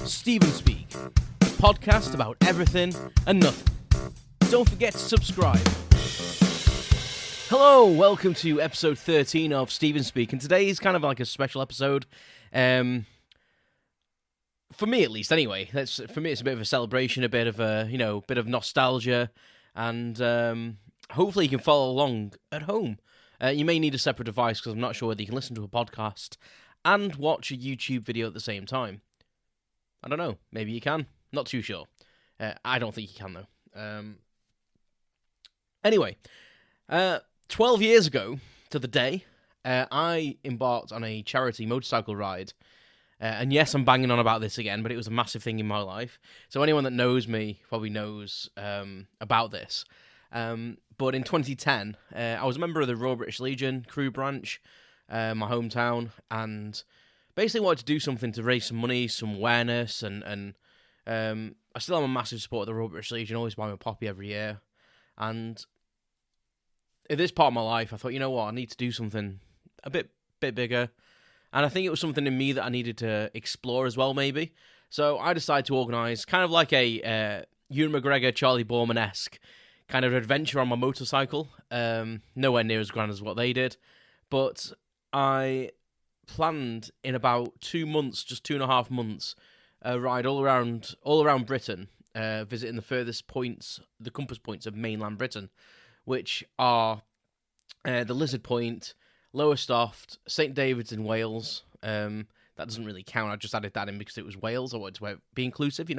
Stephen Speak, a podcast about everything and nothing. Don't forget to subscribe. Hello, welcome to episode 13 of Stephen Speak, and today is kind of like a special episode. For me, at least, anyway. For me, it's a bit of a celebration, a bit of a, bit of nostalgia, and hopefully you can follow along at home. You may need a separate device because I'm not sure whether you can listen to a podcast and watch a YouTube video at the same time. I don't know. Maybe you can. Not too sure. I don't think you can, though. Anyway, 12 years ago to the day, I embarked on a charity motorcycle ride. And yes, I'm banging on about this again, but it was a massive thing in my life. So anyone that knows me probably knows about this. But in 2010, I was a member of the Royal British Legion crew branch, my hometown, and basically wanted to do something to raise some money, some awareness, and I still am a massive supporter of the Royal British Legion, always buy my poppy every year. And at this part of my life, I thought, you know what, I need to do something a bit bigger. And I think it was something in me that I needed to explore as well, maybe. So I decided to organise kind of like a Ewan McGregor, Charlie Borman-esque kind of adventure on my motorcycle. Nowhere near as grand as what they did. But I planned in about 2 months, just 2.5 months, a ride all around Britain, visiting the furthest points, the compass points of mainland Britain, which are the Lizard Point, Lowestoft, St David's in Wales. That doesn't really count. I just added that in because it was Wales. I wanted to be inclusive,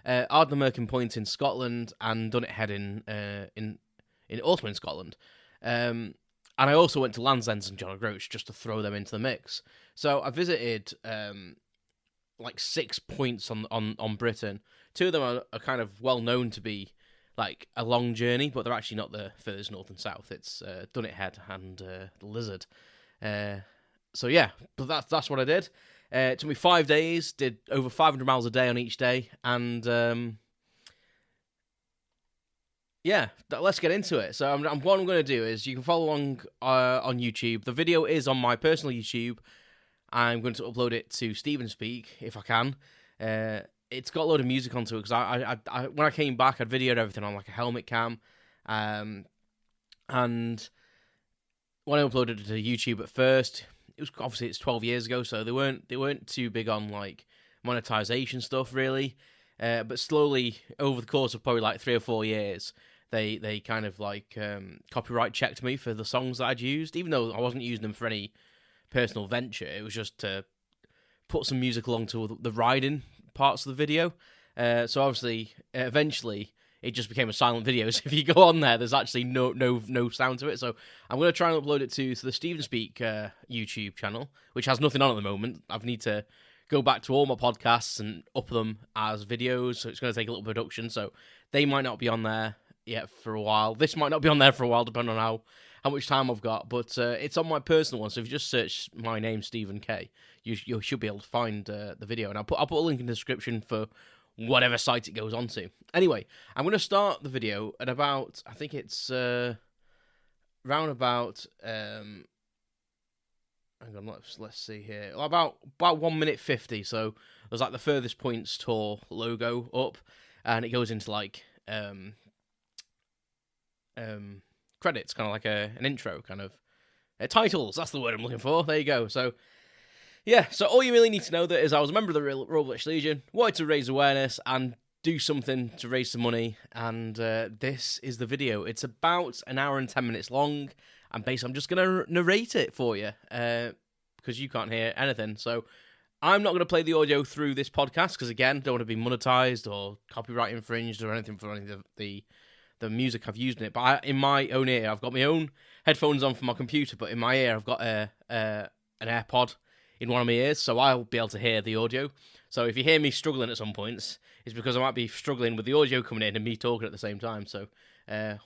Ardnamurchan Point in Scotland and Dunnet Head also in Scotland. And I also went to Land's End and John O'Groats just to throw them into the mix. So I visited like 6 points on Britain. 2 of them are kind of well known to be like a long journey, but they're actually not the furthest north and south. It's Dunnet Head and the Lizard. So yeah, but that's what I did. It took me 5 days, did over 500 miles a day on each day, and let's get into it. So what I'm going to do is you can follow along on YouTube. The video is on my personal YouTube. I'm going to upload it to Stephen Speak if I can. It's got a load of music onto it because I when I came back, I'd videoed everything on like a helmet cam, and when I uploaded it to YouTube at first, it was obviously it's 12 years ago, so they weren't too big on like monetization stuff really, but slowly over the course of probably like 3 or 4 years, they kind of like copyright checked me for the songs that I'd used, even though I wasn't using them for any personal venture. It was just to put some music along to the riding parts of the video. So obviously, eventually, it just became a silent video. So if you go on there, there's actually no sound to it. So I'm going to try and upload it to the Stephen Speak YouTube channel, which has nothing on at the moment. I need to go back to all my podcasts and up them as videos. So it's going to take a little production. So they might not be on there yet for a while. This might not be on there for a while, depending on how much time I've got. But it's on my personal one. So if you just search my name, Stephen K, you should be able to find the video. And I'll put a link in the description for whatever site it goes on to. Anyway, I'm going to start the video at about, I think it's round about, hang on, let's see here, about 1 minute 50. So there's like the Furthest Points Tour logo up, and it goes into like credits, kind of like an intro, kind of titles. That's the word I'm looking for. There you go. So yeah, so all you really need to know that is I was a member of the Royal British Legion, wanted to raise awareness and do something to raise some money, and this is the video. It's about 1 hour and 10 minutes long, and basically I'm just going to narrate it for you, because you can't hear anything. So I'm not going to play the audio through this podcast, because again, don't want to be monetized or copyright infringed or anything for any of the music I've used in it. But in my own ear, I've got my own headphones on for my computer, but in my ear I've got an AirPod in one of my ears, so I'll be able to hear the audio. So if you hear me struggling at some points, it's because I might be struggling with the audio coming in and me talking at the same time. So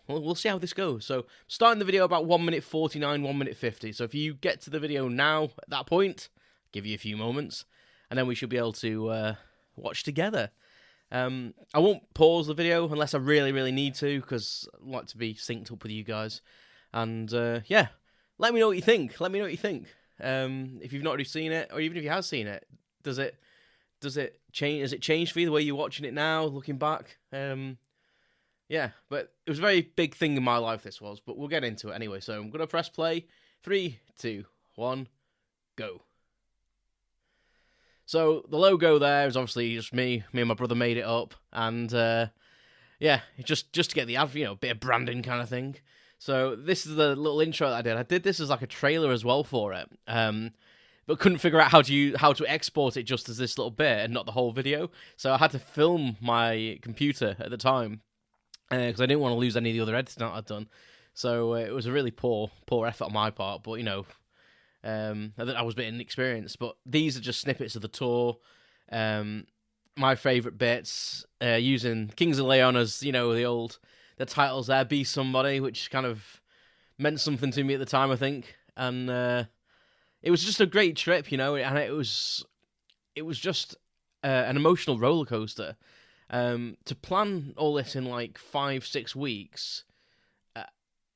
we'll see how this goes. So starting the video about 1 minute 49, 1 minute 50. So if you get to the video now at that point, give you a few moments, and then we should be able to watch together. I won't pause the video unless I really, really need to, because I like to be synced up with you guys. And yeah, let me know what you think. If you've not already seen it, or even if you have seen it, does it does it change? Has it changed for you the way you're watching it now, looking back? Yeah, but it was a very big thing in my life, this was, but we'll get into it anyway. So I'm going to press play. 3, 2, 1, go. So the logo there is obviously just me. Me and my brother made it up, and yeah, just to get the ad, bit of branding kind of thing. So this is the little intro that I did. I did this as like a trailer as well for it, but couldn't figure out how to export it just as this little bit and not the whole video. So I had to film my computer at the time because I didn't want to lose any of the other editing that I'd done. So it was a really poor effort on my part, but I was a bit inexperienced. But these are just snippets of the tour. My favourite bits, using Kings of Leon as, the titles there, Be Somebody, which kind of meant something to me at the time, I think. And it was just a great trip, and it was just an emotional roller coaster. To plan all this in like 5-6 weeks, I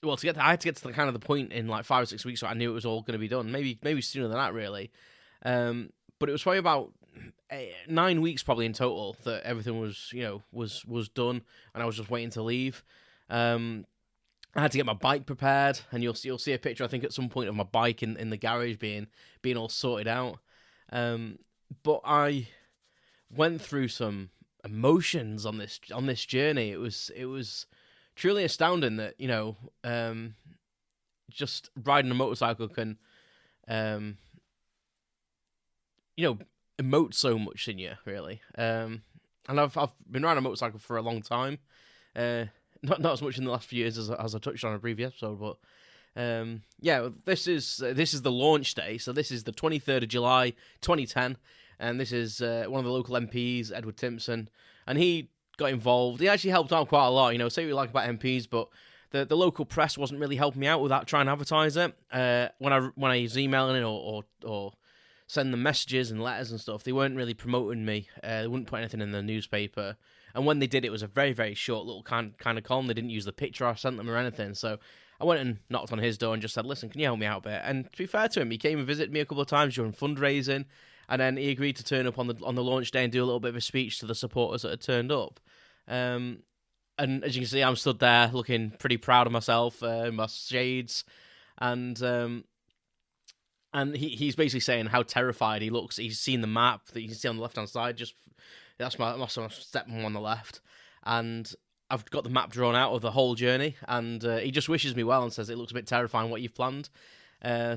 had to get to the kind of the point in like 5 or 6 weeks, so I knew it was all going to be done. Maybe sooner than that, really. But it was probably about 9 weeks, probably in total, that everything was done, and I was just waiting to leave. I had to get my bike prepared, and you'll see a picture, I think, at some point of my bike in the garage being all sorted out. But I went through some emotions on this journey. It was truly astounding that just riding a motorcycle can emote so much in you, really. And I've been riding a motorcycle for a long time. Not as much in the last few years as I touched on in a previous episode, but this is the launch day. So this is the 23rd of July, 2010, and this is one of the local MPs, Edward Timpson, and he got involved. He actually helped out quite a lot. Say what you like about MPs, but the local press wasn't really helping me out without trying to advertise it. When I was emailing it or sending them messages and letters and stuff, they weren't really promoting me. They wouldn't put anything in the newspaper. And when they did, it was a very, very short little kind of column. They didn't use the picture I sent them or anything. So I went and knocked on his door and just said, listen, can you help me out a bit? And to be fair to him, he came and visited me a couple of times during fundraising. And then he agreed to turn up on the launch day and do a little bit of a speech to the supporters that had turned up. And as you can see, I'm stood there looking pretty proud of myself, my shades. And he's basically saying how terrified he looks. He's seen the map that you can see on the left-hand side. That's my step on the left. And I've got the map drawn out of the whole journey. And he just wishes me well and says it looks a bit terrifying what you've planned.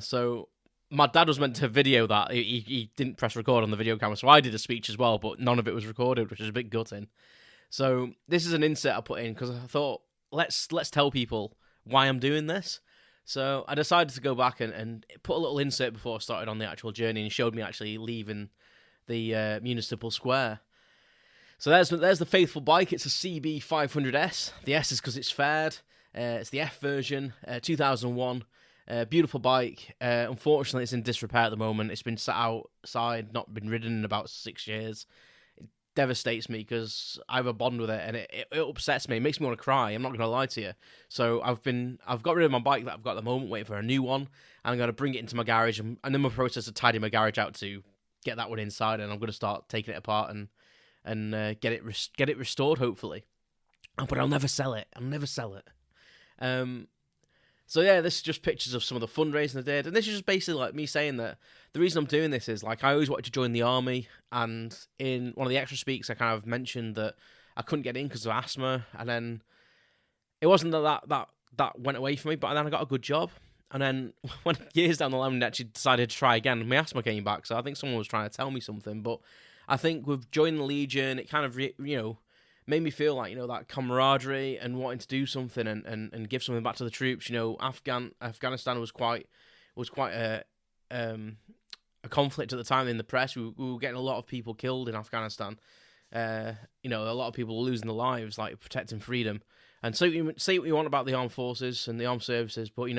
So my dad was meant to video that. He didn't press record on the video camera. So I did a speech as well, but none of it was recorded, which is a bit gutting. So this is an insert I put in because I thought, let's tell people why I'm doing this. So I decided to go back and put a little insert before I started on the actual journey, and showed me actually leaving the municipal square. So there's the faithful bike. It's a CB 500S. The S is because it's fared. It's the F version, 2001. Beautiful bike. Unfortunately, it's in disrepair at the moment. It's been sat outside, not been ridden in about 6 years. Devastates me because I have a bond with it, and it upsets me. It makes me want to cry. I'm not going to lie to you. So I've got rid of my bike that I've got at the moment, waiting for a new one, and I'm going to bring it into my garage, and in the process of tidying my garage out to get that one inside, and I'm going to start taking it apart and get it restored, hopefully. But I'll never sell it. So yeah, this is just pictures of some of the fundraising I did, and this is just basically like me saying that the reason I'm doing this is like I always wanted to join the army, and in one of the extra speaks I kind of mentioned that I couldn't get in because of asthma, and then it wasn't that went away from me, but then I got a good job, and then when years down the line I actually decided to try again, my asthma came back, so I think someone was trying to tell me something, but I think with joining the Legion, it kind of made me feel like, that camaraderie and wanting to do something and give something back to the troops. Afghanistan was quite a conflict at the time in the press. We were getting a lot of people killed in Afghanistan. A lot of people were losing their lives, like protecting freedom. And so say what you want about the armed forces and the armed services, but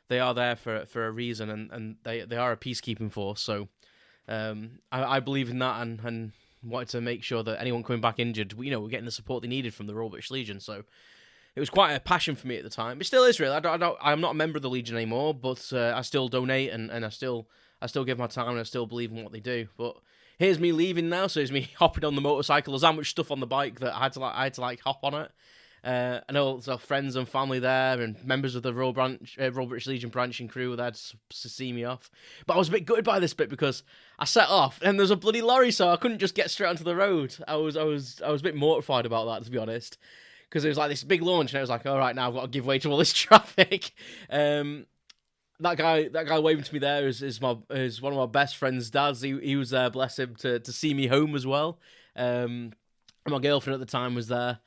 they are there for a reason, and they are a peacekeeping force. So I believe in that and wanted to make sure that anyone coming back injured, were getting the support they needed from the Royal British Legion. So it was quite a passion for me at the time. It still is, really. I'm not a member of the Legion anymore, but I still donate and I still give my time, and I still believe in what they do. But here's me leaving now. So here's me hopping on the motorcycle. There's that much stuff on the bike that I had to hop on it. And also friends and family there, and members of the Royal British Legion branch and crew were there to see me off. But I was a bit gutted by this bit because I set off and there's a bloody lorry, so I couldn't just get straight onto the road. I was a bit mortified about that, to be honest, because it was like this big launch, and I was like, all right, now I've got to give way to all this traffic. That guy waving to me there is one of my best friend's dads. He was there, bless him, to see me home as well. And my girlfriend at the time was there.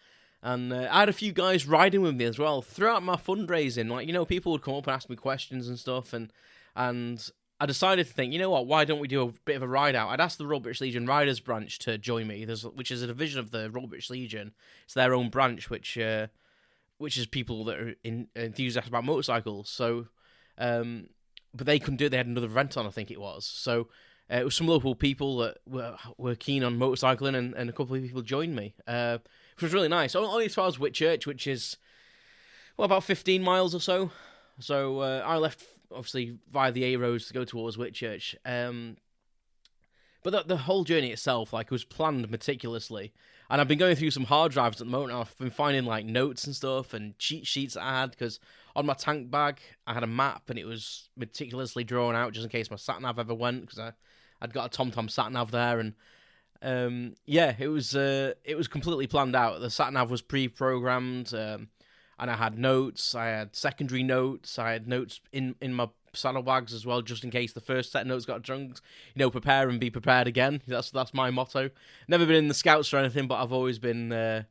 And I had a few guys riding with me as well throughout my fundraising. Like, people would come up and ask me questions and stuff. And I decided to think, you know what, why don't we do a bit of a ride out? I'd asked the Royal British Legion Riders branch to join me, which is a division of the Royal British Legion. It's their own branch, which is people that are enthusiastic about motorcycles. So, but they couldn't do it. They had another event on, I think it was. So it was some local people that were keen on motorcycling, and a couple of people joined me. Which was really nice. Only as far as Whitchurch, which is, about 15 miles or so. So I left, obviously, via the A roads to go towards Whitchurch. But the whole journey itself, was planned meticulously. And I've been going through some hard drives at the moment. I've been finding, notes and stuff and cheat sheets I had, because on my tank bag, I had a map, and it was meticulously drawn out just in case my sat-nav ever went, because I'd got a TomTom sat-nav there, and it was completely planned out. The sat-nav was pre-programmed, and I had notes, I had secondary notes, I had notes in my saddlebags as well, just in case the first set of notes got drunk. Prepare and be prepared again. That's my motto. Never been in the Scouts or anything, but I've always been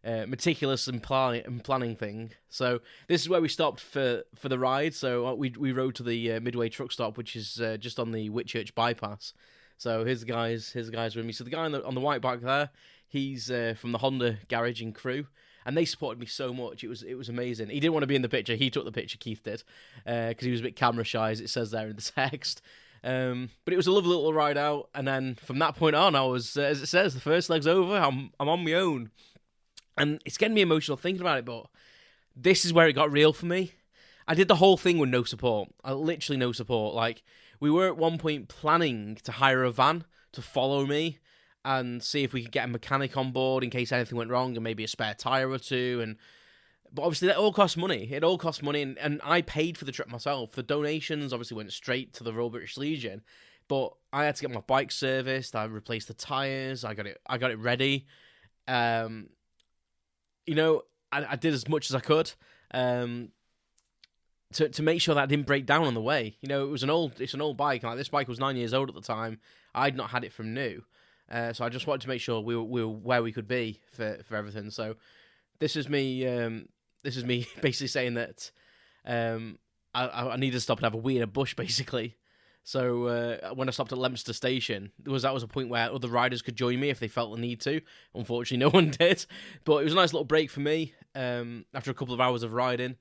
meticulous in planning thing. So this is where we stopped for the ride. So we rode to the Midway truck stop, which is just on the Whitchurch bypass. So here's the guys with me. So the guy on the white bike there, he's from the Honda garage and crew, and they supported me so much. It was amazing. He didn't want to be in the picture. He took the picture. Keith did, because he was a bit camera shy, as it says there in the text. But it was a lovely little ride out, and then from that point on, I was, as it says, the first leg's over. I'm on my own, and it's getting me emotional thinking about it. But this is where it got real for me. I did the whole thing with no support. Literally no support. We were at one point planning to hire a van to follow me and see if we could get a mechanic on board in case anything went wrong, and maybe a spare tyre or two. But obviously that all costs money. It all costs money, and I paid for the trip myself. The donations obviously went straight to the Royal British Legion, but I had to get my bike serviced. I replaced the tyres. I got it ready. I did as much as I could. To make sure that I didn't break down on the way. It's an old bike. This bike was 9 years old at the time. I'd not had it from new. So I just wanted to make sure we were where we could be for everything. So this is me basically saying that I needed to stop and have a wee in a bush, basically. So when I stopped at Leominster Station, that was a point where other riders could join me if they felt the need to. Unfortunately, no one did. But it was a nice little break for me after a couple of hours of riding.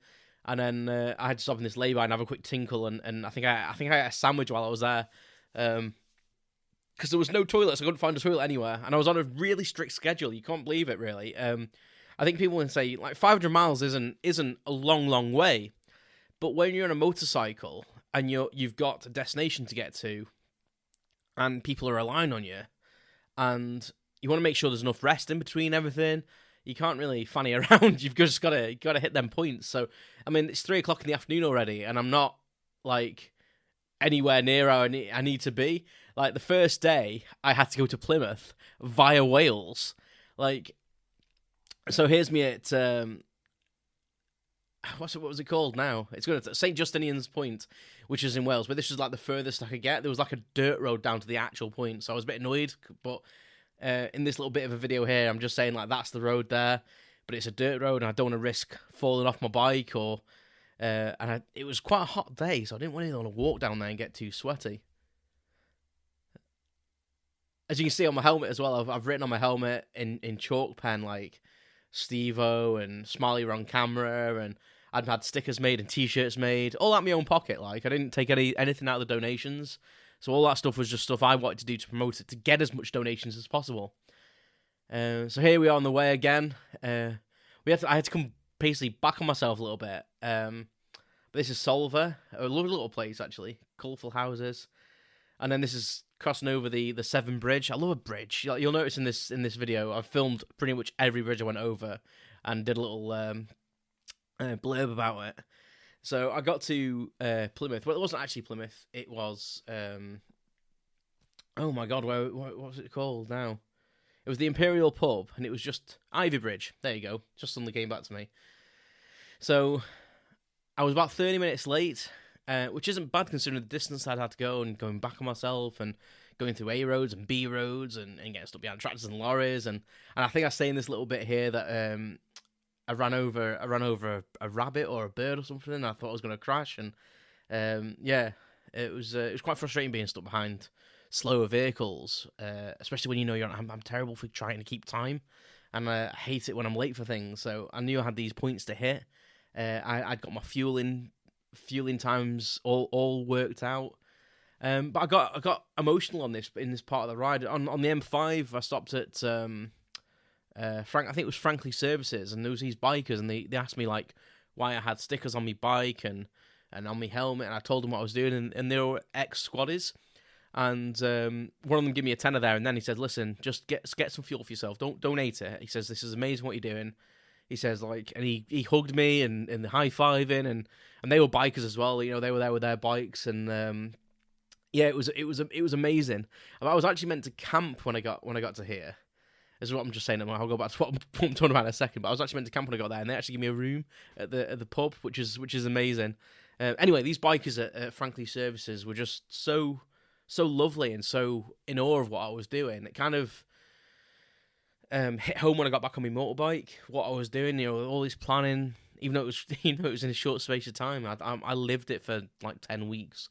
And then I had to stop in this lay-by and have a quick tinkle, and I think I ate a sandwich while I was there, because there was no toilets. I couldn't find a toilet anywhere, and I was on a really strict schedule. You can't believe it, really. I think people would say 500 miles isn't a long way, but when you're on a motorcycle and you've got a destination to get to, and people are relying on you, and you want to make sure there's enough rest in between everything. You can't really fanny around. You've just got to hit them points. So, it's 3:00 in the afternoon already, and I'm not anywhere near how I need to be. The first day, I had to go to Plymouth via Wales. So here's me at what was it called now? It's good. St. Justinian's Point, which is in Wales, but this was the furthest I could get. There was a dirt road down to the actual point, so I was a bit annoyed, but. In this little bit of a video here, I'm just saying that's the road there, but it's a dirt road, and I don't want to risk falling off my bike it was quite a hot day, so I didn't really want to walk down there and get too sweaty. As you can see on my helmet as well, I've written on my helmet in chalk pen Steve-O and Smiley on camera, and I'd had stickers made and t-shirts made, all out of my own pocket. I didn't take anything out of the donations. So all that stuff was just stuff I wanted to do to promote it, to get as much donations as possible. So here we are on the way again. I had to come basically back on myself a little bit. But this is Solva, a lovely little place actually, colourful houses. And then this is crossing over the Severn Bridge. I love a bridge. You'll notice in this video, I've filmed pretty much every bridge I went over and did a little blurb about it. So I got to Plymouth. Well, it wasn't actually Plymouth. It was oh my god, what was it called now? It was the Imperial Pub, and it was just Ivy Bridge. There you go. Just suddenly came back to me. So I was about 30 minutes late, which isn't bad considering the distance I'd had to go and going back on myself and going through A roads and B roads and getting stuck behind tractors and lorries. And I think I say in this little bit here that I ran over a rabbit or a bird or something, and I thought I was going to crash. And it was quite frustrating being stuck behind slower vehicles, especially when you know I'm terrible for trying to keep time, and I hate it when I'm late for things. So I knew I had these points to hit. I'd got my fueling times all worked out, but I got emotional in this part of the ride. On the M5, I stopped at I think it was Frankly Services, and there was these bikers, and they asked me like why I had stickers on my bike and on my helmet, and I told them what I was doing, and they were ex-squaddies. And one of them gave me a tenner there, and then he said, "Listen, just get some fuel for yourself. Don't donate it." He says, "This is amazing what you're doing." He says, like, and he hugged me and the high-fiving, and they were bikers as well. You know, they were there with their bikes, and it was amazing. I was actually meant to camp when I got to here. This is what I'm just saying. I'll go back to what I'm talking about in a second. But I was actually meant to camp when I got there, and they actually gave me a room at the pub, which is amazing. Anyway, these bikers at Frankly Services were just so lovely and so in awe of what I was doing. It kind of hit home when I got back on my motorbike, what I was doing, you know, all this planning, even though it was, it was in a short space of time. I lived it for like 10 weeks,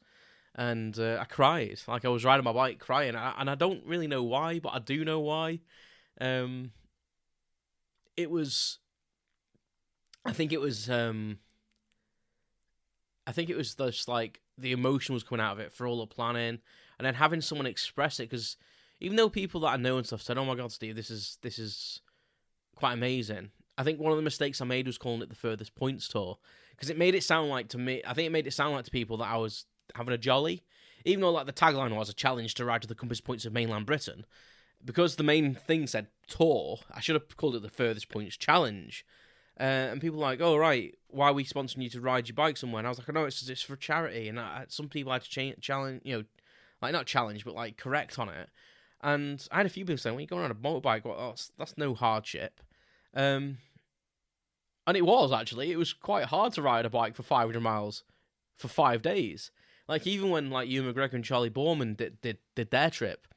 and I cried. Like, I was riding my bike crying, and I don't really know why, but I do know why. It was, I think it was just like the emotion was coming out of it for all the planning, and then having someone express it, because even though people that I know and stuff said, "Oh my God, Steve, this is quite amazing," I think one of the mistakes I made was calling it the Furthest Points Tour, because it made it sound like to me, I think it made it sound like to people that I was having a jolly, even though like the tagline was a challenge to ride to the compass points of mainland Britain. Because the main thing said tour, I should have called it the Furthest Points Challenge. And people were like, "Oh, right, why are we sponsoring you to ride your bike somewhere?" And I was like, "Oh, no, it's for charity." And some people had to challenge, you know, like not challenge, but like correct on it. And I had a few people saying, "Well, you're going on a motorbike, well, that's no hardship." And it was, actually. It was quite hard to ride a bike for 500 miles for 5 days. Like, even when like Ewan McGregor and Charlie Borman did their trip,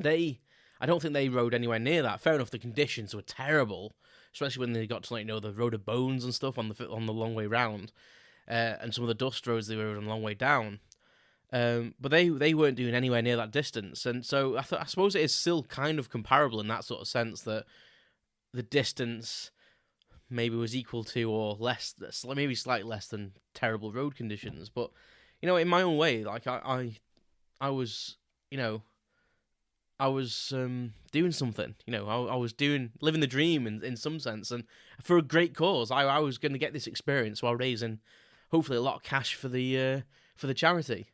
I don't think they rode anywhere near that. Fair enough, the conditions were terrible, especially when they got to, like, you know, the Road of Bones and stuff on the long way round, and some of the dust roads they were on the long way down. But they weren't doing anywhere near that distance, and so I suppose it is still kind of comparable in that sort of sense, that the distance maybe was equal to or less, maybe slightly less than terrible road conditions. But, you know, in my own way, like I was, you know, I was doing something, you know, I was living the dream in some sense, and for a great cause. I was going to get this experience while raising hopefully a lot of cash for the charity.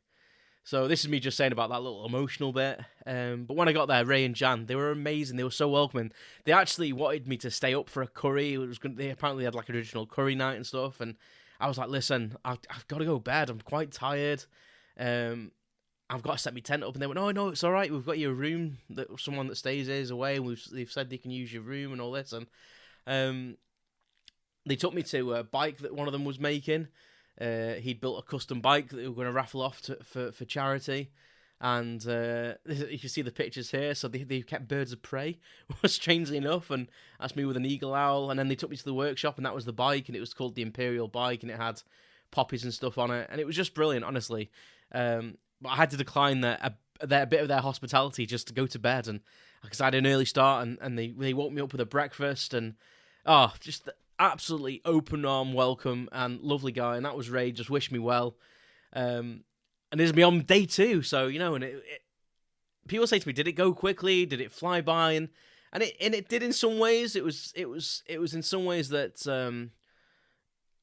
So this is me just saying about that little emotional bit. But when I got there, Ray and Jan, they were amazing. They were so welcoming. They actually wanted me to stay up for a curry. They apparently had like an original curry night and stuff, and I was like, "Listen, I've got to go to bed. I'm quite tired. I've got to set my tent up." And they went, "Oh, no, it's all right. We've got you a room that someone that stays here is away, and they've said they can use your room and all this." And they took me to a bike that one of them was making. He'd built a custom bike that they were going to raffle off for charity. And you can see the pictures here. So they kept birds of prey, strangely enough, and that's me with an eagle owl. And then they took me to the workshop, and that was the bike, and it was called the Imperial bike, and it had poppies and stuff on it, and it was just brilliant, honestly. But I had to decline a bit of their hospitality just to go to bed, and because I had an early start, and they woke me up with a breakfast, and just absolutely open arm welcome and lovely guy, and that was Ray. Just wished me well, and this is me on day 2, so you know, and people say to me, "Did it go quickly? Did it fly by?" And it did in some ways. It was in some ways that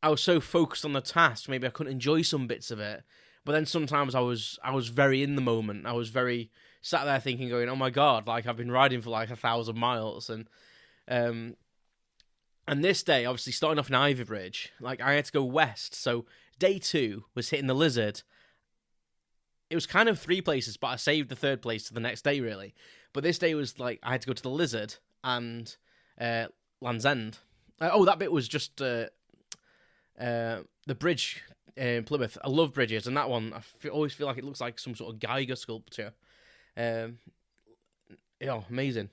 I was so focused on the task, maybe I couldn't enjoy some bits of it. But then sometimes I was very in the moment. I was very sat there thinking, going, "Oh my god! Like I've been riding for like 1,000 miles." And this day, obviously starting off in Ivy Bridge, like I had to go west. So day 2 was hitting the Lizard. It was kind of 3 places, but I saved the 3rd place to the next day, really. But this day was like I had to go to the Lizard and Land's End. That bit was just the bridge in Plymouth. I love bridges, and that one always feel like it looks like some sort of Geiger sculpture. Amazing.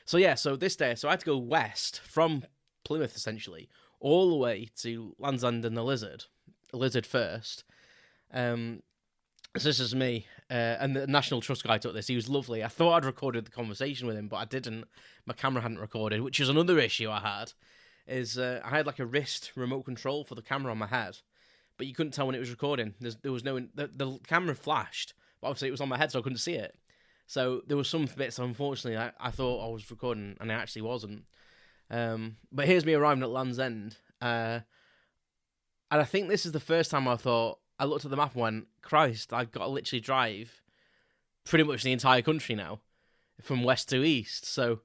So this day, so I had to go west from Plymouth essentially all the way to Land's End and the Lizard first. So this is me, and the National Trust guy took this. He was lovely. I thought I'd recorded the conversation with him, but I didn't. My camera hadn't recorded, which is another issue I had. I had like a wrist remote control for the camera on my head, but you couldn't tell when it was recording. There was no the camera flashed, but obviously it was on my head, so I couldn't see it. So there was some bits, unfortunately, I thought I was recording, and it actually wasn't. But here's me arriving at Land's End, and I think this is the first time I looked at the map and went, Christ, I've got to literally drive pretty much the entire country now, from west to east. So,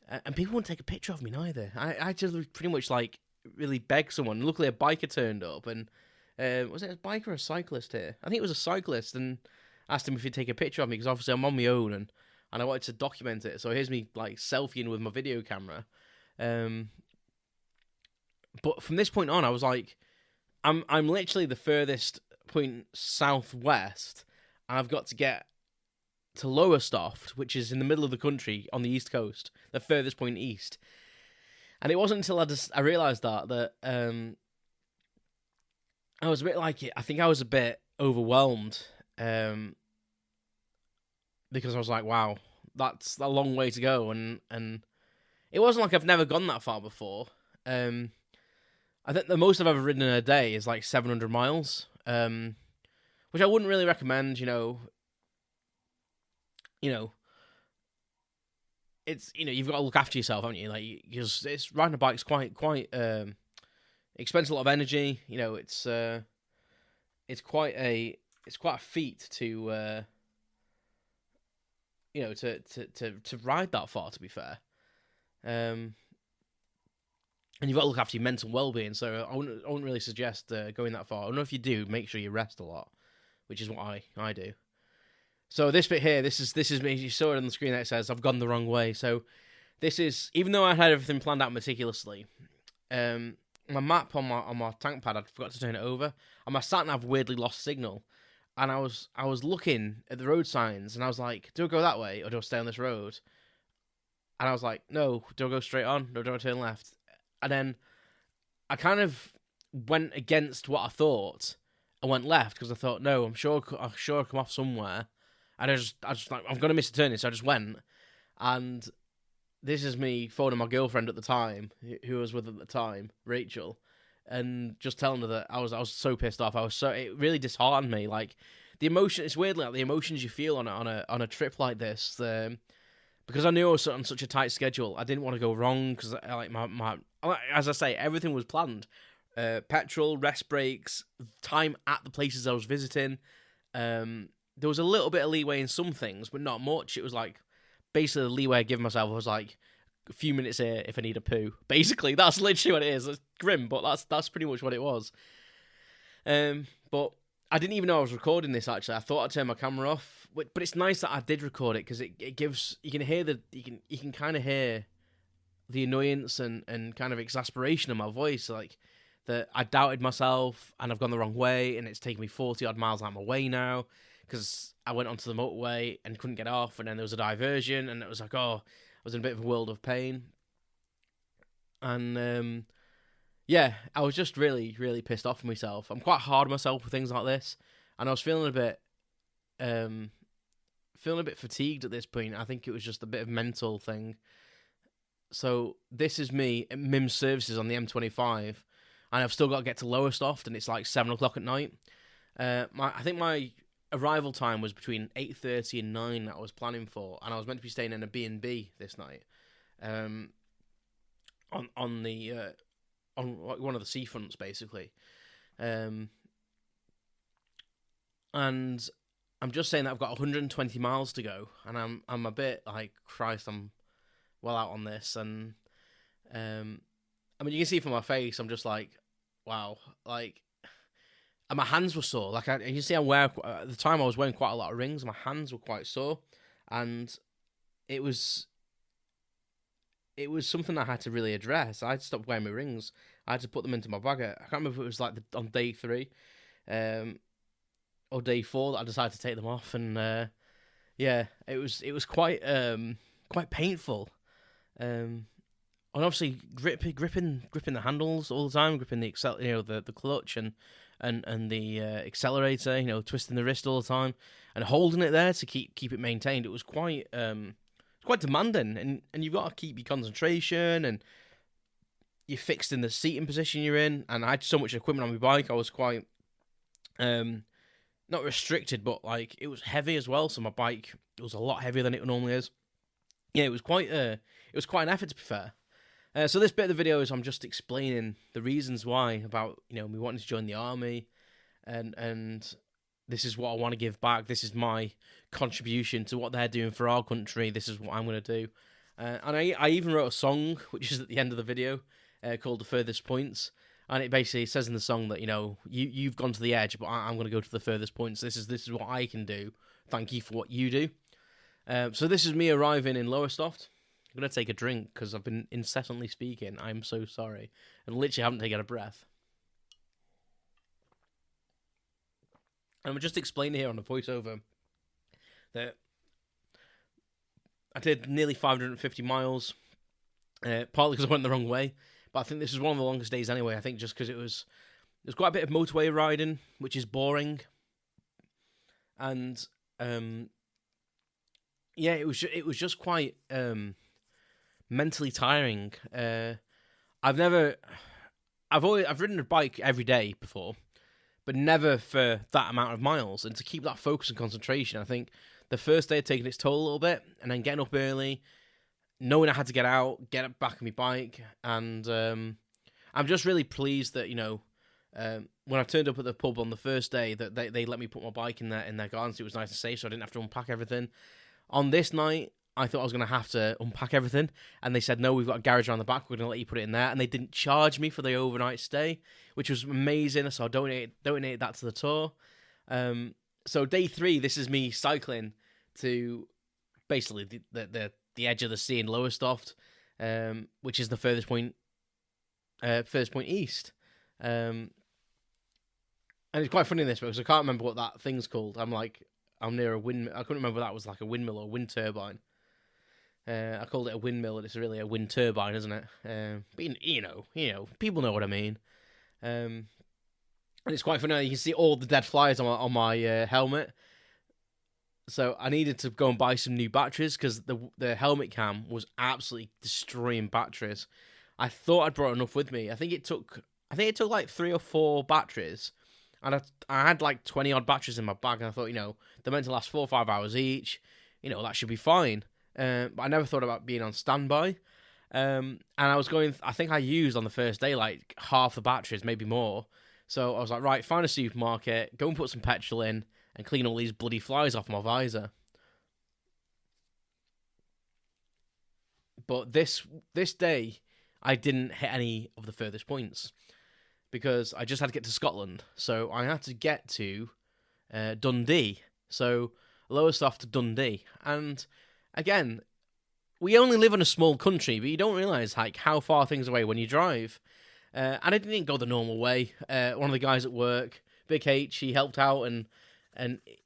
and people wouldn't take a picture of me neither. I just pretty much like really begged someone. Luckily, a biker turned up, and was it a biker or a cyclist here? I think it was a cyclist, and asked him if he'd take a picture of me because obviously I'm on my own and I wanted to document it. So here's me like selfieing with my video camera. But from this point on, I was like, I'm literally the furthest point southwest, and I've got to get to Lowestoft, which is in the middle of the country on the east coast, the furthest point east. And it wasn't until I realised that I was a bit like it. I think I was a bit overwhelmed because I was like, wow, that's a long way to go, and it wasn't like I've never gone that far before. I think the most I've ever ridden in a day is like 700 miles, which I wouldn't really recommend. It's you've got to look after yourself, haven't you? Like, because it's riding a bike's quite expends a lot of energy. It's quite a feat to to ride that far. To be fair, and you've got to look after your mental well-being. So I wouldn't really suggest going that far. I don't know if you do. Make sure you rest a lot, which is what I do. So this bit here, this is me. You saw it on the screen that it says I've gone the wrong way. So this is, even though I had everything planned out meticulously, my map on my tank pad, I forgot to turn it over, and my sat nav weirdly lost signal. And I was looking at the road signs, and I was like, do I go that way or do I stay on this road? And I was like, no, do I go straight on or do I turn left? And then I kind of went against what I thought and went left because I thought, no, I'm sure I'll come off somewhere. And I just like, I'm going to miss a turning, so I just went. And this is me phoning my girlfriend at the time, who I was with at the time, Rachel, and just telling her that I was so pissed off. It really disheartened me. Like, the emotion, it's weird, like the emotions you feel on a trip like this. Because I knew I was on such a tight schedule, I didn't want to go wrong. Because like my as I say, everything was planned. Petrol, rest breaks, time at the places I was visiting. There was a little bit of leeway in some things, but not much. It was like, basically the leeway I give myself was like a few minutes here if I need a poo. Basically, that's literally what it is. It's grim, but that's pretty much what it was. But I didn't even know I was recording this, actually. I thought I'd turn my camera off. But it's nice that I did record it, because it gives, you can hear you can kind of hear the annoyance and kind of exasperation in my voice, like that I doubted myself and I've gone the wrong way and it's taken me 40 odd miles out of my way now because I went onto the motorway and couldn't get off, and then there was a diversion, and it was like, I was in a bit of a world of pain. And yeah, I was just really, really pissed off with myself. I'm quite hard on myself with things like this, and I was feeling a bit fatigued at this point. I think it was just a bit of a mental thing. So this is me at MIMS services on the M25, and I've still got to get to Lowestoft, and it's like 7 o'clock at night. I think my arrival time was between 8:30 and 9 that I was planning for, and I was meant to be staying in a B&B this night, on one of the seafronts, basically. and I'm just saying that I've got 120 miles to go, and I'm a bit like, Christ, I'm well out on this, and I mean, you can see from my face, I'm just like, wow, like, and my hands were sore. Like, you see, at the time I was wearing quite a lot of rings, my hands were quite sore, and it was something I had to really address. I had to stop wearing my rings. I had to put them into my bag. I can't remember if it was like on day 3, or day 4 that I decided to take them off, and yeah, it was quite painful. And obviously gripping the handles all the time, gripping the the clutch and the accelerator, twisting the wrist all the time and holding it there to keep it maintained. It was quite demanding, and you've got to keep your concentration, and you're fixed in the seating position you're in. And I had so much equipment on my bike, I was quite not restricted, but like it was heavy as well. So my bike, it was a lot heavier than it normally is. Yeah, it was quite an effort, to be fair. So this bit of the video is I'm just explaining the reasons why about me wanting to join the army, and this is what I want to give back. This is my contribution to what they're doing for our country. This is what I'm going to do. And I even wrote a song, which is at the end of the video, called The Furthest Points. And it basically says in the song that, you've gone to the edge, but I'm going to go to the furthest points. This is what I can do. Thank you for what you do. So this is me arriving in Lowestoft. I'm going to take a drink because I've been incessantly speaking. I'm so sorry. And literally haven't taken a breath. And I'm just explaining here on the voiceover that I did nearly 550 miles, partly because I went the wrong way. But I think this was one of the longest days anyway. I think just because there's quite a bit of motorway riding, which is boring. And yeah, it was just quite mentally tiring. I've ridden a bike every day before, but never for that amount of miles. And to keep that focus and concentration, I think the first day had taken its toll a little bit, and then getting up early, knowing I had to get back on my bike, and I'm just really pleased that when I turned up at the pub on the first day, that they let me put my bike in their gardens. It was nice and safe, so I didn't have to unpack everything. On this night, I thought I was going to have to unpack everything, and they said, no, we've got a garage around the back, we're going to let you put it in there, and they didn't charge me for the overnight stay, which was amazing, so I donated that to the tour. So day 3, this is me cycling to basically the edge of the sea in Lowestoft, which is the furthest point east. And it's quite funny in this because I can't remember what that thing's called. I'm near a windmill. I couldn't remember if that was like a windmill or a wind turbine. I called it a windmill, and it's really a wind turbine, isn't it? But people know what I mean. And it's quite funny. You can see all the dead flies on my helmet. So I needed to go and buy some new batteries because the helmet cam was absolutely destroying batteries. I thought I'd brought enough with me. I think it took like 3 or 4 batteries, and I had like 20 odd batteries in my bag, and I thought, they're meant to last 4 or 5 hours each. That should be fine. But I never thought about being on standby. And I think I used on the first day like half the batteries, maybe more. So I was like, right, find a supermarket, go and put some petrol in, and clean all these bloody flies off my visor. But this day, I didn't hit any of the furthest points because I just had to get to Scotland. So I had to get to Dundee. So Lowestoft to Dundee. And again, we only live in a small country, but you don't realise how far things are away when you drive. And I didn't go the normal way. One of the guys at work, Big H, he helped out, and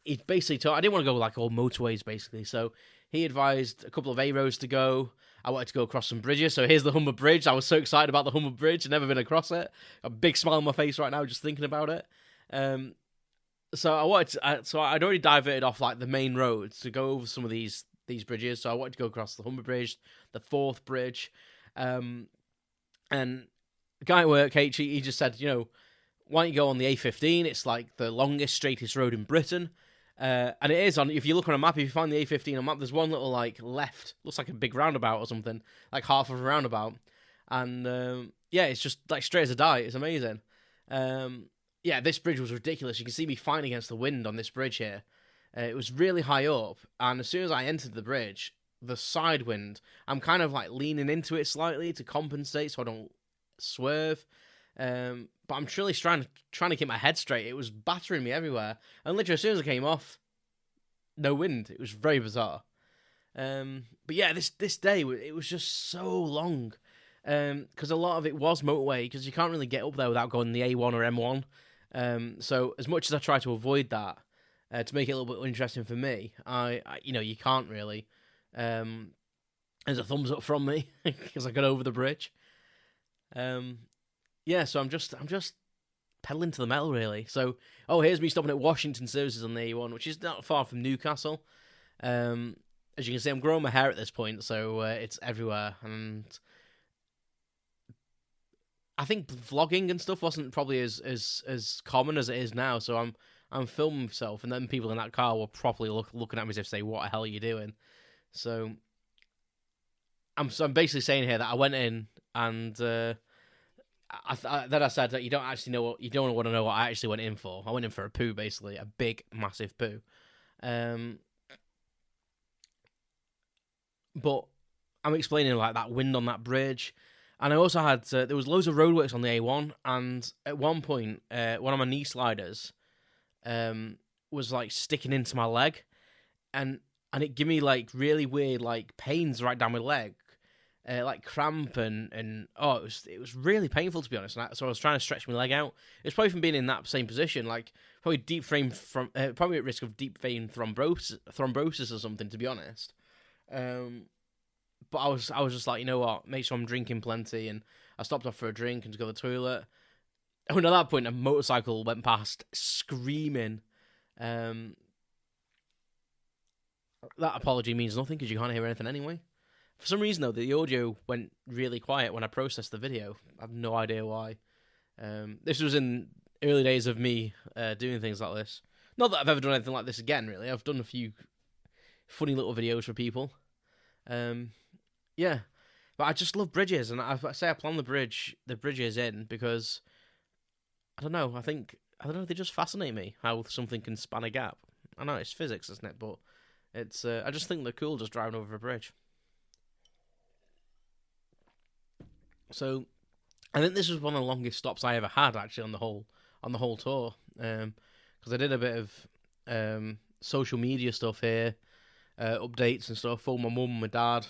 he basically told I didn't want to go like all motorways basically, so he advised a couple of A roads to go. I wanted to go across some bridges, so here's the Humber Bridge. I was so excited about the Humber Bridge. I've never been across it. A big smile on my face right now just thinking about it. So I'd already diverted off like the main roads to go over some of these bridges. So I wanted to go across the Humber Bridge, the Forth Bridge, and the guy at work, H, he just said, why don't you go on the A15? It's like the longest, straightest road in Britain. And it is if you look on a map, if you find the A15 on a map, there's one little like left, looks like a big roundabout or something, like half of a roundabout. And yeah, it's just like straight as a die. It's amazing. Yeah, yeah, this bridge was ridiculous. You can see me fighting against the wind on this bridge here. It was really high up, and as soon as I entered the bridge, the side wind, I'm kind of like leaning into it slightly to compensate so I don't swerve. But I'm truly trying to keep my head straight. It was battering me everywhere, and literally as soon as I came off, no wind. It was very bizarre. But yeah, this day it was just so long, because a lot of it was motorway, because you can't really get up there without going the A1 or M1. So as much as I try to avoid that, to make it a little bit interesting for me, I you can't really. There's a thumbs up from me because I got over the bridge. Yeah, so I'm just pedaling to the metal really. So here's me stopping at Washington Services on the A1, which is not far from Newcastle. As you can see, I'm growing my hair at this point, so it's everywhere. And I think vlogging and stuff wasn't probably as common as it is now. So I'm filming myself, and then people in that car were properly looking at me as if to say, "What the hell are you doing?" So I'm basically saying here that I went in and then I said that you don't want to know what I actually went in for. I went in for a poo, basically, a big, massive poo. But I'm explaining like that wind on that bridge, and I also had there was loads of roadworks on the A1, and at one point one of my knee sliders was like sticking into my leg, and it gave me like really weird like pains right down my leg, like cramp and it was really painful, to be honest. So I was trying to stretch my leg out. It's probably from being in that same position, like probably probably at risk of deep vein thrombosis or something, to be honest. But I was just like, you know what, make sure I'm drinking plenty, and I stopped off for a drink and to go to the toilet. And at that point, a motorcycle went past screaming. That apology means nothing because you can't hear anything anyway. For some reason, though, the audio went really quiet when I processed the video. I have no idea why. This was in early days of me doing things like this. Not that I've ever done anything like this again, really. I've done a few funny little videos for people. Yeah. But I just love bridges, and I say I plan the bridges in because, I don't know, they just fascinate me, how something can span a gap. I know, it's physics, isn't it? But it's, I just think they're cool just driving over a bridge. So, I think this was one of the longest stops I ever had, actually, on the whole tour. Because I did a bit of social media stuff here, updates and stuff for my mum and my dad.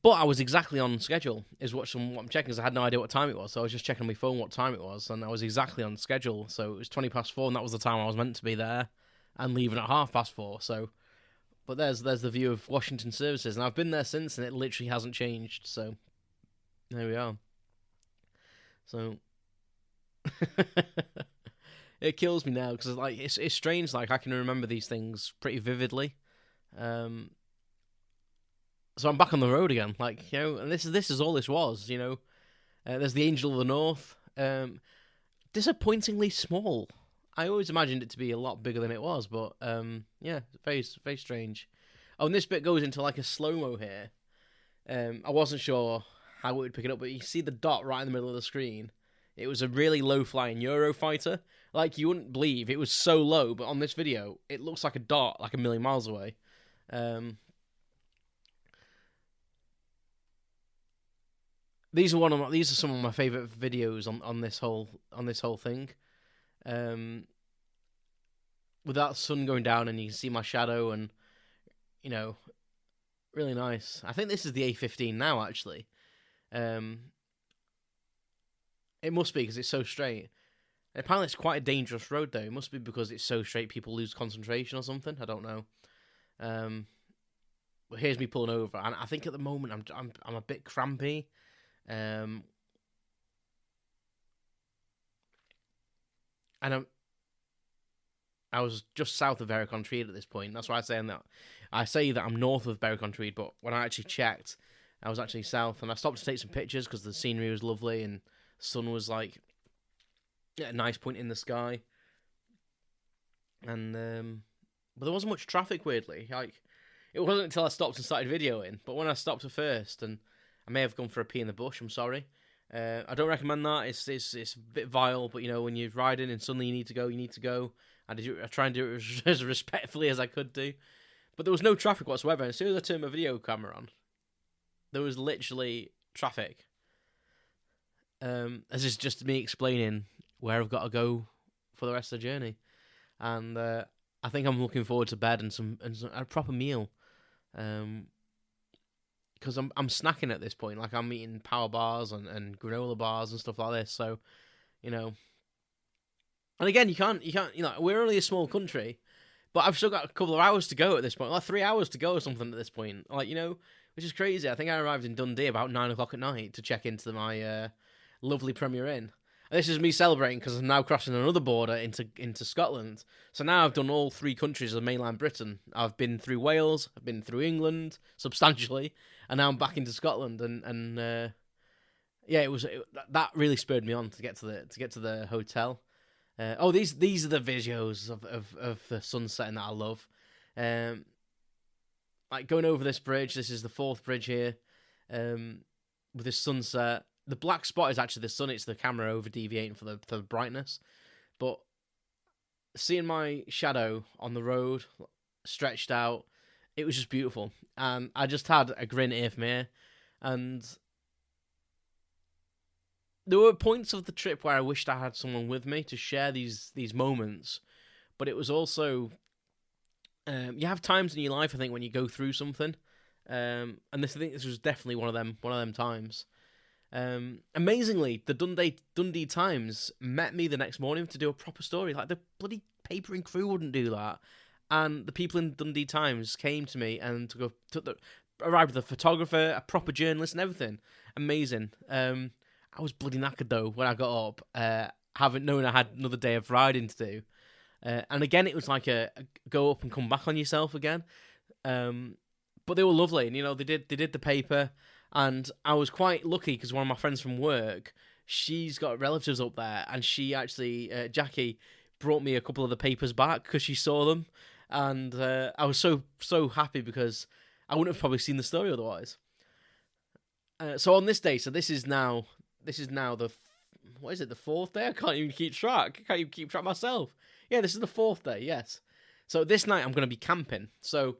But I was exactly on schedule, is what I'm checking, because I had no idea what time it was, so I was just checking on my phone what time it was, and I was exactly on schedule. So it was 4:20, and that was the time I was meant to be there, and leaving at 4:30. So, but there's the view of Washington Services, and I've been there since, and it literally hasn't changed. So there we are. So it kills me now, because like it's strange. Like I can remember these things pretty vividly. So I'm back on the road again, like, and this is all this was, There's the Angel of the North, disappointingly small. I always imagined it to be a lot bigger than it was, but yeah, very very strange. Oh, and this bit goes into like a slow mo here. I wasn't sure how it would pick it up, but you see the dot right in the middle of the screen. It was a really low flying Eurofighter. Like you wouldn't believe it was so low, but on this video it looks like a dot, like a million miles away. These are some of my favourite videos on this whole thing. With that sun going down and you can see my shadow, and really nice. I think this is the A15 now, actually. It must be because it's so straight. Apparently, it's quite a dangerous road, though. It must be because it's so straight, people lose concentration or something. I don't know. But here's me pulling over, and I think at the moment I'm a bit crampy. And I was just south of Berwick-on-Tweed at this point. That's why I say that I'm north of Berwick-on-Tweed, but when I actually checked, I was actually south. And I stopped to take some pictures because the scenery was lovely and the sun was like at a nice point in the sky. And but there wasn't much traffic, weirdly. Like it wasn't until I stopped and started videoing. But when I stopped at first, and I may have gone for a pee in the bush, I'm sorry. I don't recommend that. It's a bit vile, but when you're riding and suddenly you need to go, you need to go. I try and do it as respectfully as I could do. But there was no traffic whatsoever. And as soon as I turned my video camera on, there was literally traffic. This is just me explaining where I've got to go for the rest of the journey. And I think I'm looking forward to bed and a proper meal. Because I'm snacking at this point. Like, I'm eating power bars and granola bars and stuff like this. So, And again, you can't. We're only a small country, but I've still got a couple of hours to go at this point. Like 3 hours to go or something at this point. Which is crazy. I think I arrived in Dundee about 9 o'clock at night to check into my lovely Premier Inn. And this is me celebrating because I'm now crossing another border into Scotland. So now I've done all 3 countries of mainland Britain. I've been through Wales, I've been through England substantially, and now I'm back into Scotland. And that really spurred me on to get to the hotel. These are the visuals of the sunsetting that I love. Like going over this bridge. This is the 4th bridge here. With this sunset. The black spot is actually the sun. It's the camera over deviating for the brightness. But seeing my shadow on the road stretched out, it was just beautiful. And I just had a grin ear from ear. And there were points of the trip where I wished I had someone with me to share these moments. But it was also... you have times in your life, I think, when you go through something. And I think this was definitely one of them times. Amazingly, the Dundee Times met me the next morning to do a proper story. Like, the bloody papering crew wouldn't do that, and the people in Dundee Times came to me and arrived with a photographer, a proper journalist, and everything. Amazing. I was bloody knackered though when I got up, having known I had another day of riding to do, and again it was like a go up and come back on yourself again. But they were lovely, and they did the paper. And I was quite lucky because one of my friends from work, she's got relatives up there, and she actually, Jackie, brought me a couple of the papers back because she saw them, and I was so happy because I wouldn't have probably seen the story otherwise. So on this day, this is now the what is it, the 4th day? I can't even keep track. I can't even keep track myself. Yeah, this is the 4th day. Yes. So this night I'm going to be camping. So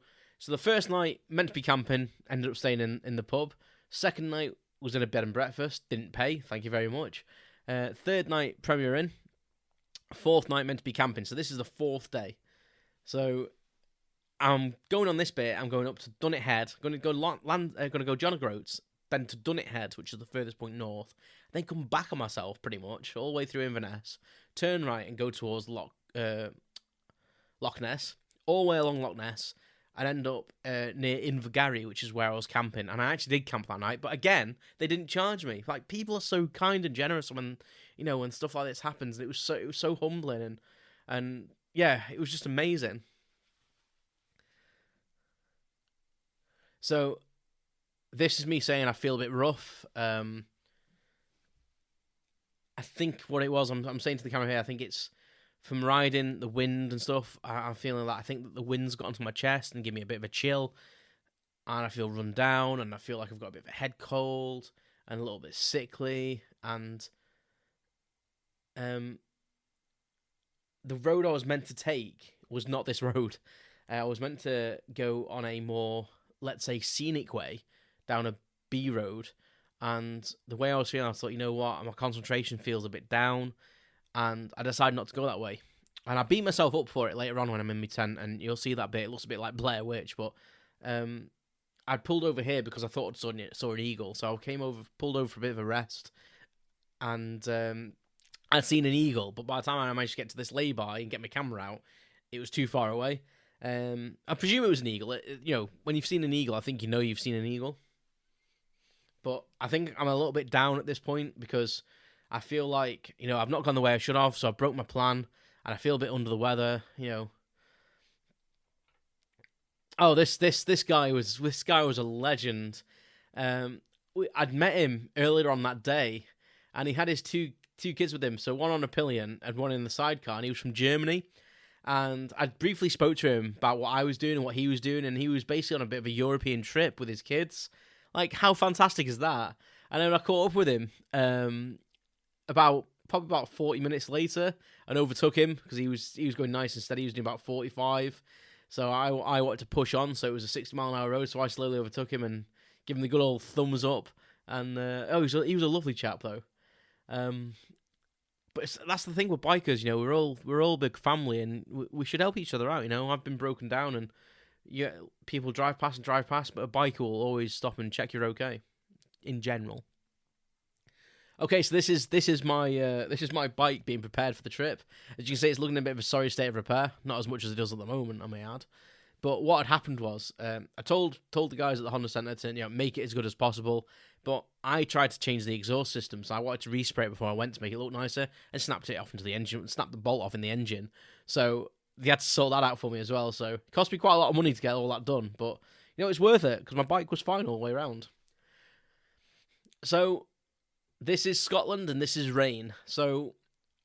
the first night meant to be camping, ended up staying in the pub. Second night was in a bed and breakfast, didn't pay, thank you very much. Third night, Premier Inn. 4th night meant to be camping, so this is the 4th day. So I'm going on this bit, I'm going up to Dunnet Head, going to go John O'Groats, then to Dunnet Head, which is the furthest point north, then come back on myself, pretty much, all the way through Inverness, turn right and go towards Loch Ness, all the way along Loch Ness, I'd end up near Invergarry, which is where I was camping, and I actually did camp that night. But again, they didn't charge me. Like, people are so kind and generous when when stuff like this happens. And it was so humbling, and yeah, it was just amazing. So this is me saying I feel a bit rough. I think what it was, I'm saying to the camera here, I think it's from riding, the wind and stuff. I'm feeling that I think that the wind's got onto my chest and give me a bit of a chill, and I feel run down, and I feel like I've got a bit of a head cold and a little bit sickly, and the road I was meant to take was not this road. I was meant to go on a more, let's say, scenic way down a B road, and the way I was feeling, I thought, you know what, my concentration feels a bit down, and I decided not to go that way. And I beat myself up for it later on when I'm in my tent, and you'll see that bit. It looks a bit like Blair Witch, but I pulled over here because I thought I saw an eagle, so I pulled over for a bit of a rest, and I'd seen an eagle, but by the time I managed to get to this lay-by and get my camera out, it was too far away. I presume it was an eagle. When you've seen an eagle, I think you've seen an eagle. But I think I'm a little bit down at this point because I feel like, I've not gone the way I should have, so I broke my plan, and I feel a bit under the weather, Oh, this guy was a legend. I'd met him earlier on that day, and he had his two kids with him, so one on a pillion and one in the sidecar, and he was from Germany. And I briefly spoke to him about what I was doing and what he was doing, and he was basically on a bit of a European trip with his kids. Like, how fantastic is that? And then I caught up with him probably about 40 minutes later and overtook him because he was going nice and steady. He was doing about 45. So I wanted to push on, so it was a 60-mile-an-hour road, so I slowly overtook him and gave him the good old thumbs up. And he was a lovely chap though. But that's the thing with bikers, we're all a big family, and we should help each other out. I've been broken down, and people drive past, but a biker will always stop and check you're okay. In general. Okay, so this is my bike being prepared for the trip. As you can see, it's looking in a bit of a sorry state of repair. Not as much as it does at the moment, I may add. But what had happened was, I told the guys at the Honda Centre to make it as good as possible. But I tried to change the exhaust system, so I wanted to respray it before I went to make it look nicer, and snapped it off into the engine, snapped the bolt off in the engine. So they had to sort that out for me as well. So it cost me quite a lot of money to get all that done. But it's worth it because my bike was fine all the way around. So this is Scotland and this is rain. So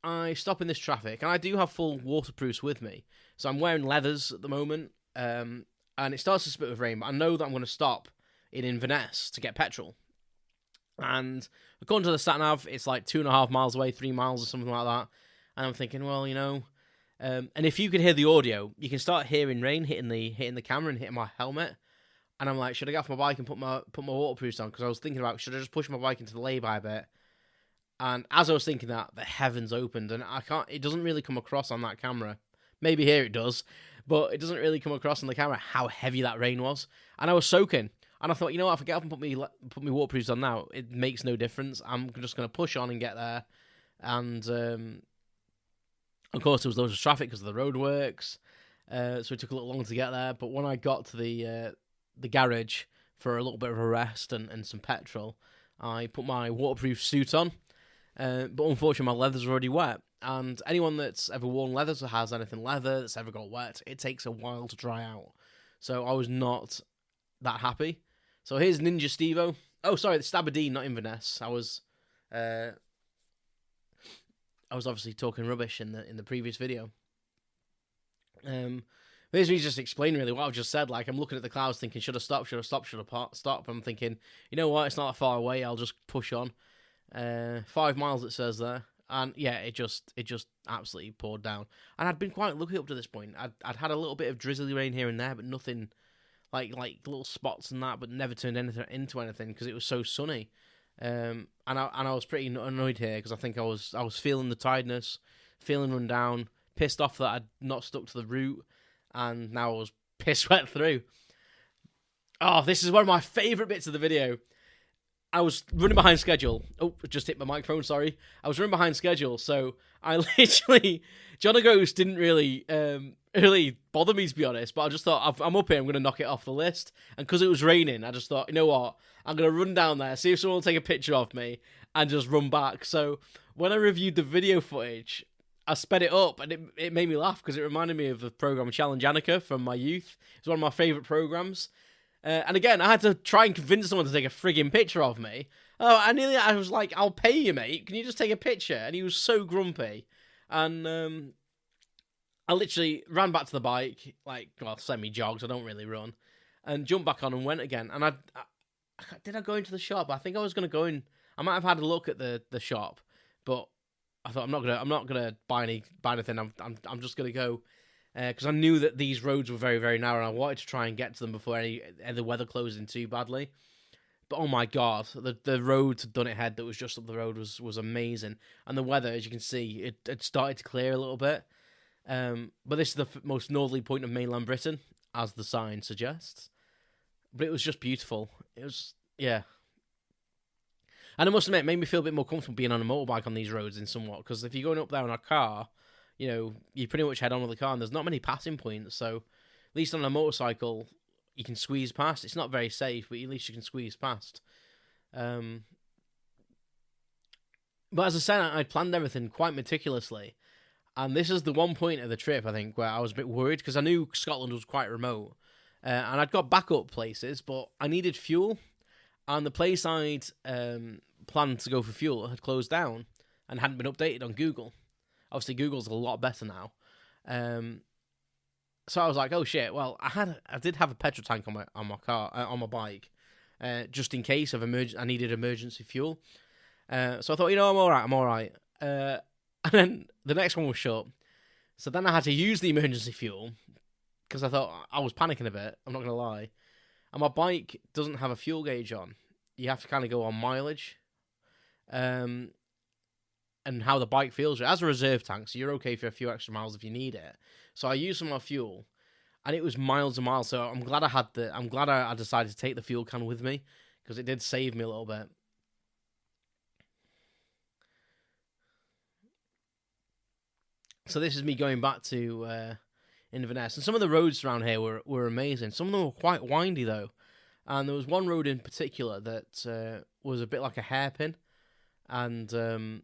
I stop in this traffic, and I do have full waterproofs with me. So I'm wearing leathers at the moment, and it starts to spit with rain, but I know that I'm going to stop in Inverness to get petrol. And according to the sat-nav, it's like 2.5 miles away, 3 miles or something like that. And I'm thinking, well, and if you can hear the audio, you can start hearing rain hitting the camera and hitting my helmet. And I'm like, should I get off my bike and put my waterproofs on? Because I was thinking about, should I just push my bike into the lay-by bit? And as I was thinking that, the heavens opened, and it doesn't really come across on that camera. Maybe here it does, but it doesn't really come across on the camera how heavy that rain was. And I was soaking. And I thought, if I get up and put my waterproofs on now, it makes no difference. I'm just going to push on and get there. And, of course, there was loads of traffic because of the roadworks. So it took a little longer to get there. But when I got to the garage for a little bit of a rest and some petrol, I put my waterproof suit on. But unfortunately, my leathers were already wet. And anyone that's ever worn leathers or has anything leather that's ever got wet, it takes a while to dry out. So I was not that happy. So here's Ninja Stevo. Oh, sorry, it's Aberdeen, not Inverness. I was obviously talking rubbish in the previous video. Here's me just explaining really what I've just said. Like, I'm looking at the clouds thinking, should I stop? I'm thinking, you know what, it's not that far away, I'll just push on. 5 miles it says there. And yeah, it just absolutely poured down. And I'd been quite lucky up to this point. I'd had a little bit of drizzly rain here and there, but nothing like little spots and that, but never turned anything into anything because it was so sunny. And I was pretty annoyed here because I think I was feeling the tiredness, feeling run down, pissed off that I'd not stuck to the route, and now I was piss wet through. Oh, this is one of my favourite bits of the video. I was running behind schedule. Oh, just hit my microphone, sorry. I was running behind schedule, so I literally... John Ghost didn't really bother me, to be honest, but I just thought, I'm up here, I'm going to knock it off the list. And because it was raining, I just thought, you know what? I'm going to run down there, see if someone will take a picture of me, and just run back. So when I reviewed the video footage, I sped it up, and it made me laugh, because it reminded me of the programme Challenge Annika from my youth. It's one of my favourite programmes. And again, I had to try and convince someone to take a frigging picture of me. Oh, I was like, I'll pay you, mate. Can you just take a picture? And he was so grumpy. And I literally ran back to the bike, semi-jogged, I don't really run, and jumped back on and went again. And did I go into the shop? I think I was going to go in. I might have had a look at the shop, but I thought I'm not gonna buy anything. I'm just gonna go. Because I knew that these roads were very, very narrow, and I wanted to try and get to them before the weather closed in too badly. But oh my god, the road to Dunnet that was just up the road was amazing, and the weather, as you can see, it started to clear a little bit. But this is the most northerly point of mainland Britain, as the sign suggests. But it was just beautiful. It was, yeah. And I must admit, it made me feel a bit more comfortable being on a motorbike on these roads in somewhat, because if you're going up there in a car, you pretty much head on with the car, and there's not many passing points, so at least on a motorcycle, you can squeeze past. It's not very safe, but at least you can squeeze past. But as I said, I'd planned everything quite meticulously, and this is the one point of the trip, I think, where I was a bit worried, because I knew Scotland was quite remote, and I'd got backup places, but I needed fuel, and the place I'd planned to go for fuel had closed down, and hadn't been updated on Google. Obviously, Google's a lot better now. So I was like, oh shit, well, I did have a petrol tank on my car, on my bike. just in case I needed emergency fuel. So I thought, I'm all right. And then the next one was shut. So then I had to use the emergency fuel because I thought I was panicking a bit. I'm not going to lie. And my bike doesn't have a fuel gauge on. You have to kind of go on mileage. And how the bike feels. It has a reserve tank, so you're okay for a few extra miles if you need it. So I used some of my fuel, and it was miles and miles. So I'm glad I decided to take the fuel can with me because it did save me a little bit. So this is me going back to Inverness, and some of the roads around here were amazing. Some of them were quite windy though, and there was one road in particular that was a bit like a hairpin, and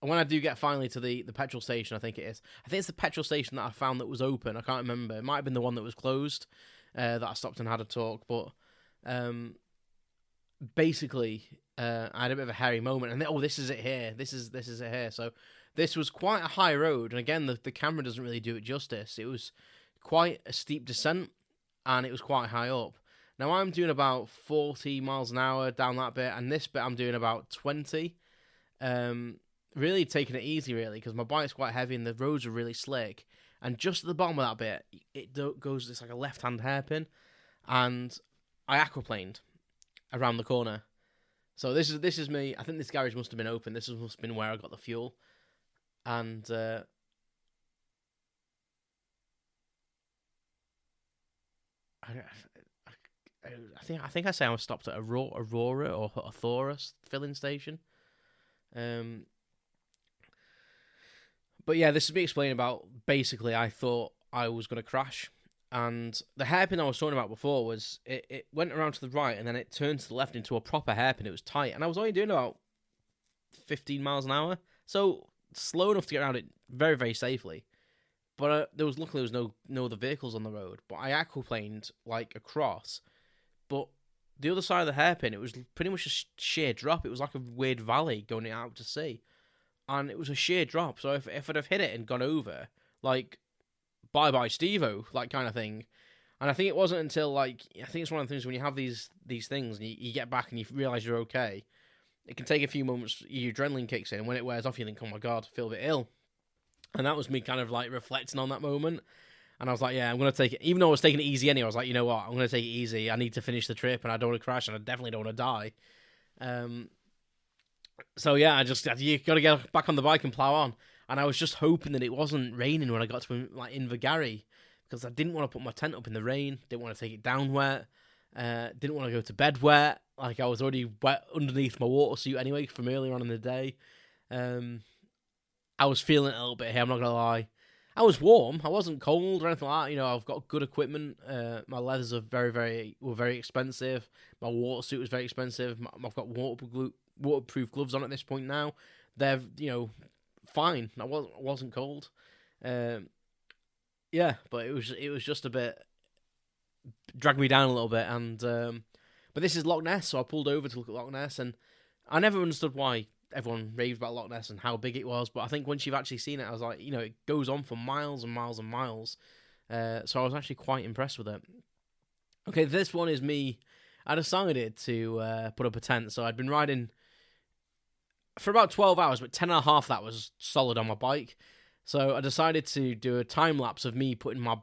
when I do get finally to the petrol station, I think it's the petrol station that I found that was open. I can't remember. It might have been the one that was closed that I stopped and had a talk. But basically, I had a bit of a hairy moment. And then, this is it here. This is it here. So this was quite a high road. And again, the camera doesn't really do it justice. It was quite a steep descent, and it was quite high up. Now, I'm doing about 40 miles an hour down that bit, and this bit I'm doing about 20. Really taking it easy, really, because my bike's quite heavy and the roads are really slick. And just at the bottom of that bit, it goes, it's like a left-hand hairpin, and I aquaplaned around the corner. So this is me. I think this garage must have been open. Must have been where I got the fuel, and I think I say I was stopped at Aurora or a Thorus filling station. But yeah, this is me explaining about, basically, I thought I was going to crash. And the hairpin I was talking about before was, it went around to the right and then it turned to the left into a proper hairpin. It was tight. And I was only doing about 15 miles an hour. So slow enough to get around it very, very safely. But luckily there was no other vehicles on the road. But I aquaplaned like across. But the other side of the hairpin, it was pretty much a sheer drop. It was like a weird valley going out to sea. And it was a sheer drop, so if I'd have hit it and gone over, like, bye-bye Steve-O, like, kind of thing. And I think it wasn't until, I think it's one of the things when you have these things, and you get back and you realise you're okay, it can take a few moments, your adrenaline kicks in, and when it wears off, you think, oh my god, I feel a bit ill. And that was me kind of, reflecting on that moment. And I was like, yeah, I'm going to take it, even though I was taking it easy anyway, I was like, you know what, I'm going to take it easy, I need to finish the trip, and I don't want to crash, and I definitely don't want to die. So yeah, you got to get back on the bike and plough on. And I was just hoping that it wasn't raining when I got to Invergarry, because I didn't want to put my tent up in the rain, didn't want to take it down wet, didn't want to go to bed wet. I was already wet underneath my water suit anyway from earlier on in the day. I was feeling it a little bit here, I'm not going to lie. I was warm, I wasn't cold or anything like that. I've got good equipment. My leathers are were very expensive. My water suit was very expensive. I've got waterproof gloves on at this point now. They're, fine. I wasn't cold. Yeah, but it was just a bit, dragged me down a little bit. And but this is Loch Ness, so I pulled over to look at Loch Ness, and I never understood why everyone raved about Loch Ness and how big it was. But I think once you've actually seen it, I was like, it goes on for miles and miles and miles. So I was actually quite impressed with it. Okay, this one is me. I decided to put up a tent, so I'd been riding for about 12 hours, but 10 and a half that was solid on my bike. So I decided to do a time lapse of me putting a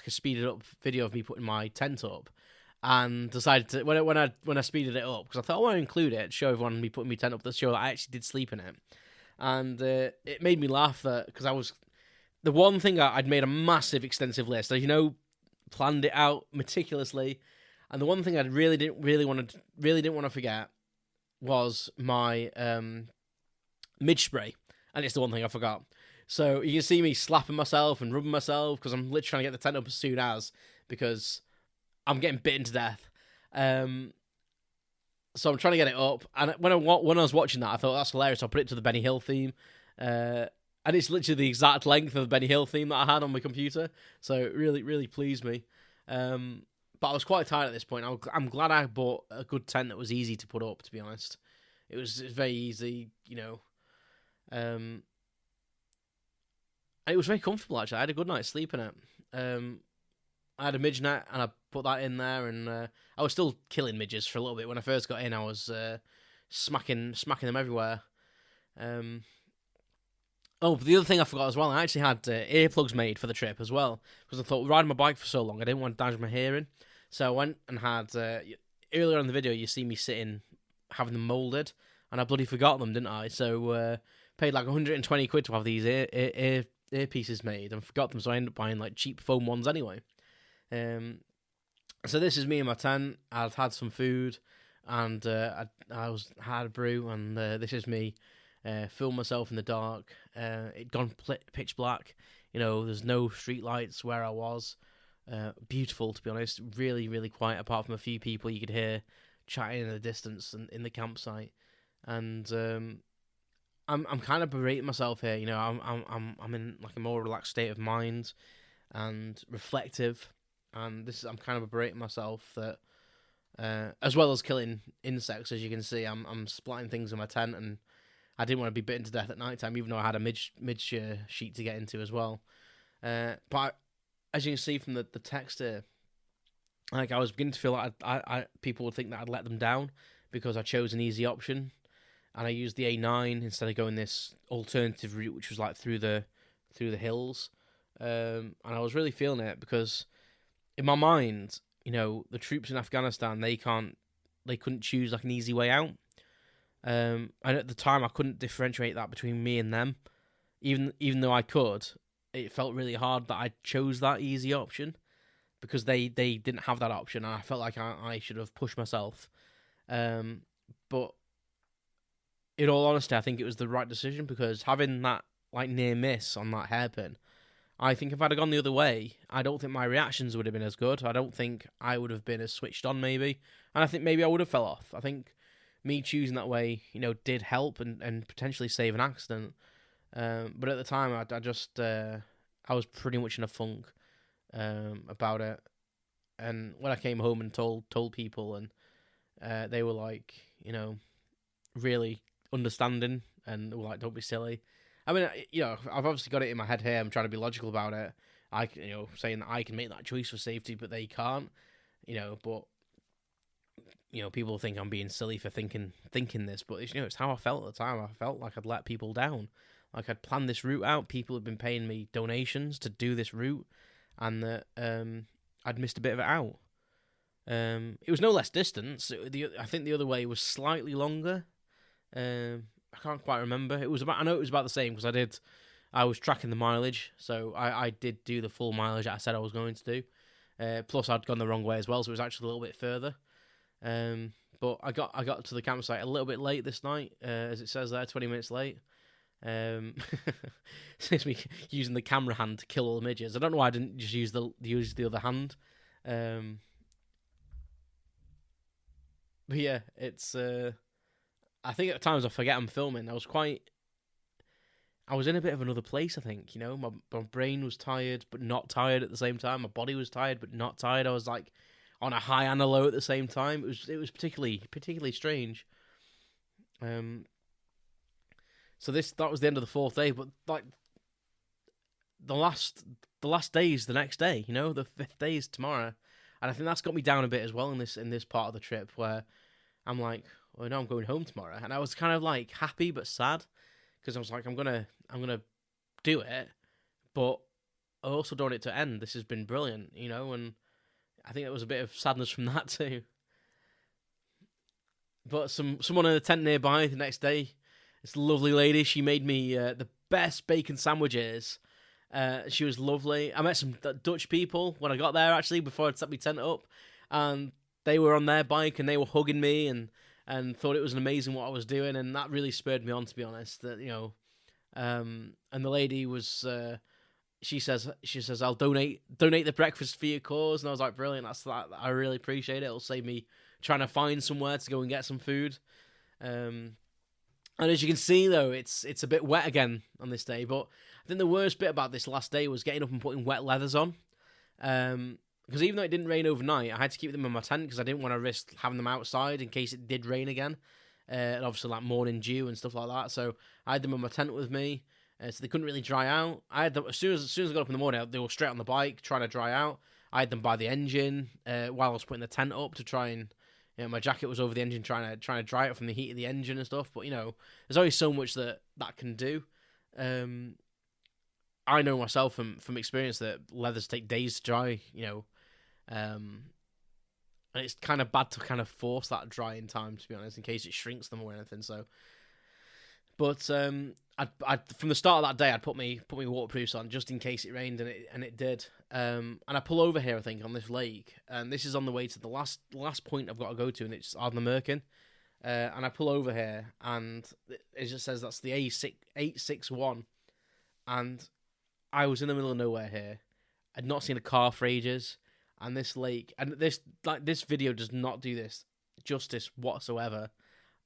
speeded up video of me putting my tent up, and decided to when I speeded it up, because I thought I want to include it, show everyone me putting my tent up, to show that I actually did sleep in it, and it made me laugh because the one thing I'd made a massive extensive list, planned it out meticulously, and the one thing I really didn't want to forget was my midge spray, and it's the one thing I forgot. So you can see me slapping myself and rubbing myself because I'm literally trying to get the tent up as soon as, because I'm getting bitten to death. So I'm trying to get it up, and when I was watching that, I thought that's hilarious. I put it to the Benny Hill theme, and it's literally the exact length of the Benny Hill theme that I had on my computer. So it really, really pleased me. But I was quite tired at this point. I'm glad I bought a good tent that was easy to put up, to be honest. It was very easy, and it was very comfortable, actually. I had a good night's sleep in it. I had a midge net, and I put that in there, and I was still killing midges for a little bit. When I first got in, I was smacking them everywhere. Oh, but the other thing I forgot as well, I actually had earplugs made for the trip as well, because I thought riding my bike for so long, I didn't want to damage my hearing. So I went and had, earlier in the video, you see me sitting, having them moulded, and I bloody forgot them, didn't I? So paid like 120 quid to have these earpieces made, and forgot them, so I ended up buying like cheap foam ones anyway. So this is me in my tent. I'd had some food, and I had a brew, and this is me. Filmed myself in the dark. It'd gone pitch black. There's no street lights where I was. Beautiful, to be honest. Really, really quiet. Apart from a few people you could hear chatting in the distance and in the campsite. And I'm kind of berating myself here. I'm in like a more relaxed state of mind and reflective. And I'm kind of berating myself that, as well as killing insects, as you can see, I'm splatting things in my tent, and I didn't want to be bitten to death at night time, even though I had a midge sheet to get into as well. But as you can see from the text here, like I was beginning to feel like people would think that I'd let them down because I chose an easy option, and I used the A9 instead of going this alternative route, which was like through the hills. And I was really feeling it because in my mind, the troops in Afghanistan, they couldn't choose like an easy way out. And at the time, I couldn't differentiate that between me and them. Even though I could, it felt really hard that I chose that easy option because they didn't have that option, and I felt like I should have pushed myself. But in all honesty, I think it was the right decision because having that like near miss on that hairpin, I think if I'd have gone the other way, I don't think my reactions would have been as good. I don't think I would have been as switched on, maybe, and I think maybe I would have fell off. I think me choosing that way, did help and potentially save an accident. But at the time, I was pretty much in a funk about it. And when I came home and told people, and they were like, really understanding, and were like, "Don't be silly." I mean, I've obviously got it in my head here. I'm trying to be logical about it. Saying that I can make that choice for safety, but they can't. But people think I'm being silly for thinking this, but it's how I felt at the time. I felt like I'd let people down. Like I'd planned this route out. People had been paying me donations to do this route, and that I'd missed a bit of it out. It was no less distance. I think the other way was slightly longer. I can't quite remember. I know it was about the same because I was tracking the mileage, so I did do the full mileage that I said I was going to do. Plus, I'd gone the wrong way as well, so it was actually a little bit further. But I got to the campsite a little bit late this night, as it says there, 20 minutes late. Since me using the camera hand to kill all the midges. I don't know why I didn't just use the other hand. But yeah, it's. I think at times I forget I'm filming. I was in a bit of another place. I think my brain was tired but not tired at the same time. My body was tired but not tired. I was like on a high and a low at the same time. It was particularly strange. So that was the end of the fourth day, but like the last day is the next day. The fifth day is tomorrow, and I think that's got me down a bit as well in this part of the trip where I'm like, well, no, I'm going home tomorrow, and I was kind of like happy but sad because I was like, I'm gonna do it, but I also don't want it to end. This has been brilliant, and I think there was a bit of sadness from that too. But someone in a tent nearby the next day, this lovely lady, she made me the best bacon sandwiches. She was lovely. I met some Dutch people when I got there, actually, before I'd set my tent up. And they were on their bike and they were hugging me and thought it was amazing what I was doing. And that really spurred me on, to be honest. That and the lady was... She says, I'll donate the breakfast for your cause. And I was like, brilliant, that's that. I really appreciate it. It'll save me trying to find somewhere to go and get some food. And as you can see, though, it's a bit wet again on this day. But I think the worst bit about this last day was getting up and putting wet leathers on. Because even though it didn't rain overnight, I had to keep them in my tent because I didn't want to risk having them outside in case it did rain again. And obviously, like morning dew and stuff like that. So I had them in my tent with me. So they couldn't really dry out. I had them, as soon as I got up in the morning, they were straight on the bike trying to dry out. I had them by the engine while I was putting the tent up to try and, my jacket was over the engine trying to dry it from the heat of the engine and stuff. But there's only so much that can do. I know myself from experience that leathers take days to dry. And it's kind of bad to kind of force that drying time, to be honest, in case it shrinks them or anything. So, but I'd from the start of that day, I'd put me waterproofs on just in case it rained, and it did. And I pull over here, I think, on this lake, and this is on the way to the last point I've got to go to, and it's Ardnamurchan. And I pull over here, and it just says that's the A861, and I was in the middle of nowhere here. I'd not seen a car for ages, and this lake, and this video does not do this justice whatsoever.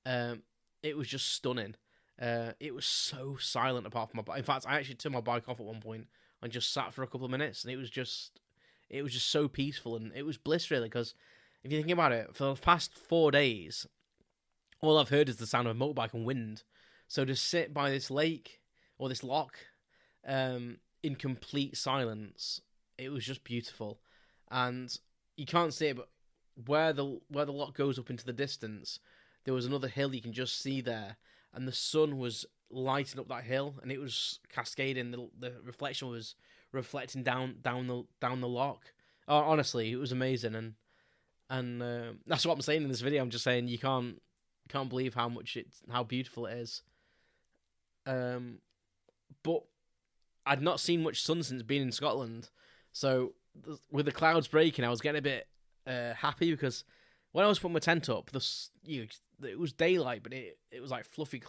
It was just stunning. It was so silent apart from my bike. In fact, I actually turned my bike off at one point and just sat for a couple of minutes, and it was just so peaceful, and it was bliss, really, because if you think about it, for the past 4 days, all I've heard is the sound of a motorbike and wind. So to sit by this lake or this loch, in complete silence, it was just beautiful. And you can't see it, but where the loch goes up into the distance, there was another hill you can just see there, and the sun was lighting up that hill, and it was cascading. The reflection was reflecting down the loch. Oh, honestly, it was amazing, and that's what I'm saying in this video. I'm just saying you can't believe how beautiful it is. But I'd not seen much sun since being in Scotland, so with the clouds breaking, I was getting a bit happy, because when I was putting my tent up, it was daylight, but it was like fluffy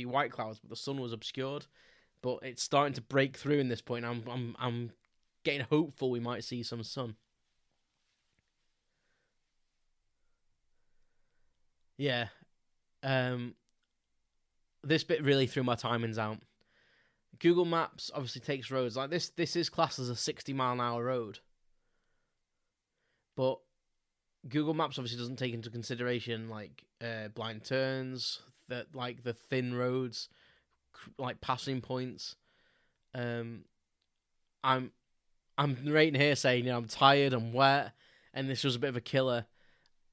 white clouds, but the sun was obscured. But it's starting to break through in this point. I'm getting hopeful we might see some sun. Yeah. This bit really threw my timings out. Google Maps obviously takes roads like this. This is classed as a 60-mile-an-hour road, but Google Maps obviously doesn't take into consideration like blind turns, the thin roads, like passing points. I'm narrating here saying, I'm tired, I'm wet, and this was a bit of a killer.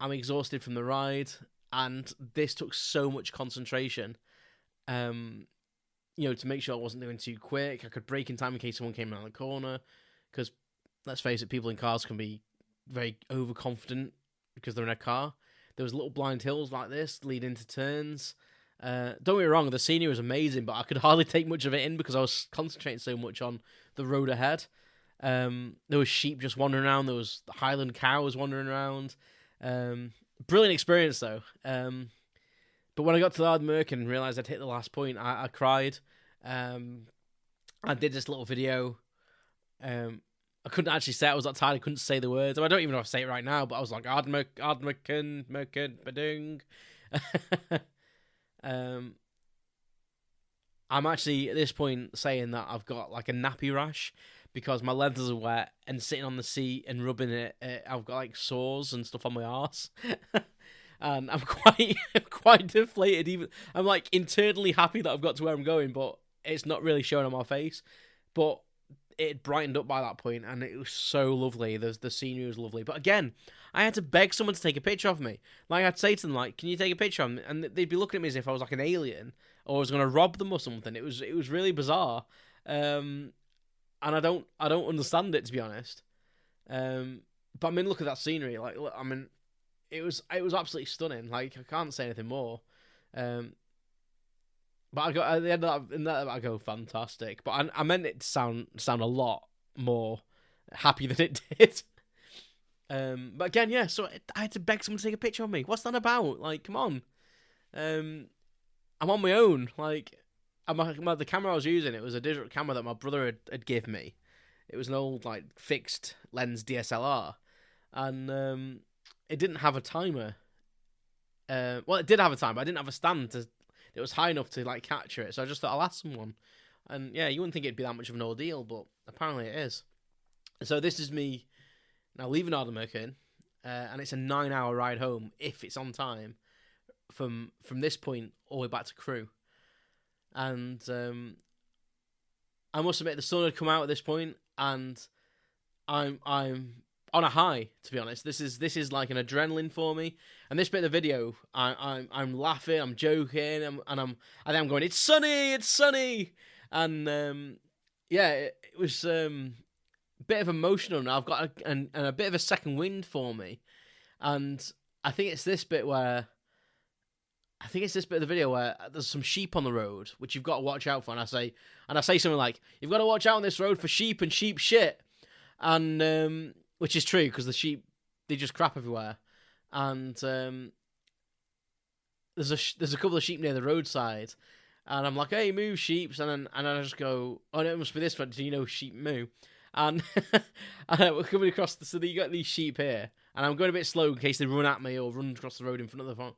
I'm exhausted from the ride, and this took so much concentration. To make sure I wasn't doing too quick. I could brake in time in case someone came around the corner, because let's face it, people in cars can be very overconfident because they're in a car. There was little blind hills like this lead into turns. Don't get me wrong, the scenery was amazing, but I could hardly take much of it in because I was concentrating so much on the road ahead. There was sheep just wandering around. There was Highland cows wandering around. Brilliant experience, though. But when I got to the Ardnamurchan and realised I'd hit the last point, I cried. I did this little video. I couldn't actually say it. I was that tired. I couldn't say the words. I don't even know if I say it right now, but I was like, Ardnamurchan, badung. I'm actually, at this point, saying that I've got like a nappy rash because my leathers are wet, and sitting on the seat and rubbing it, I've got like sores and stuff on my arse. And I'm quite deflated. Even I'm like internally happy that I've got to where I'm going, but it's not really showing on my face. But it brightened up by that point, and it was so lovely. The scenery was lovely. But again, I had to beg someone to take a picture of me. Like, I'd say to them, like, "Can you take a picture of me?" And they'd be looking at me as if I was like an alien or I was going to rob them or something. It was really bizarre, and I don't understand it, to be honest. But I mean, look at that scenery. Like, I mean, it was absolutely stunning. Like, I can't say anything more. But I got at the end of that, I go fantastic. But I meant it to sound a lot more happy than it did. But again, yeah. So I had to beg someone to take a picture of me. What's that about? Like, come on. I'm on my own. Like, the camera I was using, it was a digital camera that my brother had given me. It was an old like fixed lens DSLR, and it didn't have a timer. Well, it did have a timer. But I didn't have a stand it was high enough to like capture it. So I just thought I'll ask someone. And yeah, you wouldn't think it'd be that much of an ordeal, but apparently it is. So this is me now leaving Ardnamurchan, and it's a 9-hour ride home if it's on time from this point all the way back to Crewe. And I must admit, the sun had come out at this point, and I'm on a high, to be honest. This is like an adrenaline for me. And this bit of the video, I'm laughing, I'm joking, and I'm going, it's sunny, and yeah, it was a bit of emotional. Now I've got a bit of a second wind for me, and I think it's this bit where. I think it's this bit of the video where there's some sheep on the road, which you've got to watch out for. And I say something like, "You've got to watch out on this road for sheep and sheep shit," and which is true because the sheep they just crap everywhere. And there's a couple of sheep near the roadside, and I'm like, "Hey, moo, sheeps," and I just go, "Oh, no, it must be this one. Do you know sheep moo?" And, and we're coming across, so you got these sheep here, and I'm going a bit slow in case they run at me or run across the road in front of the phone.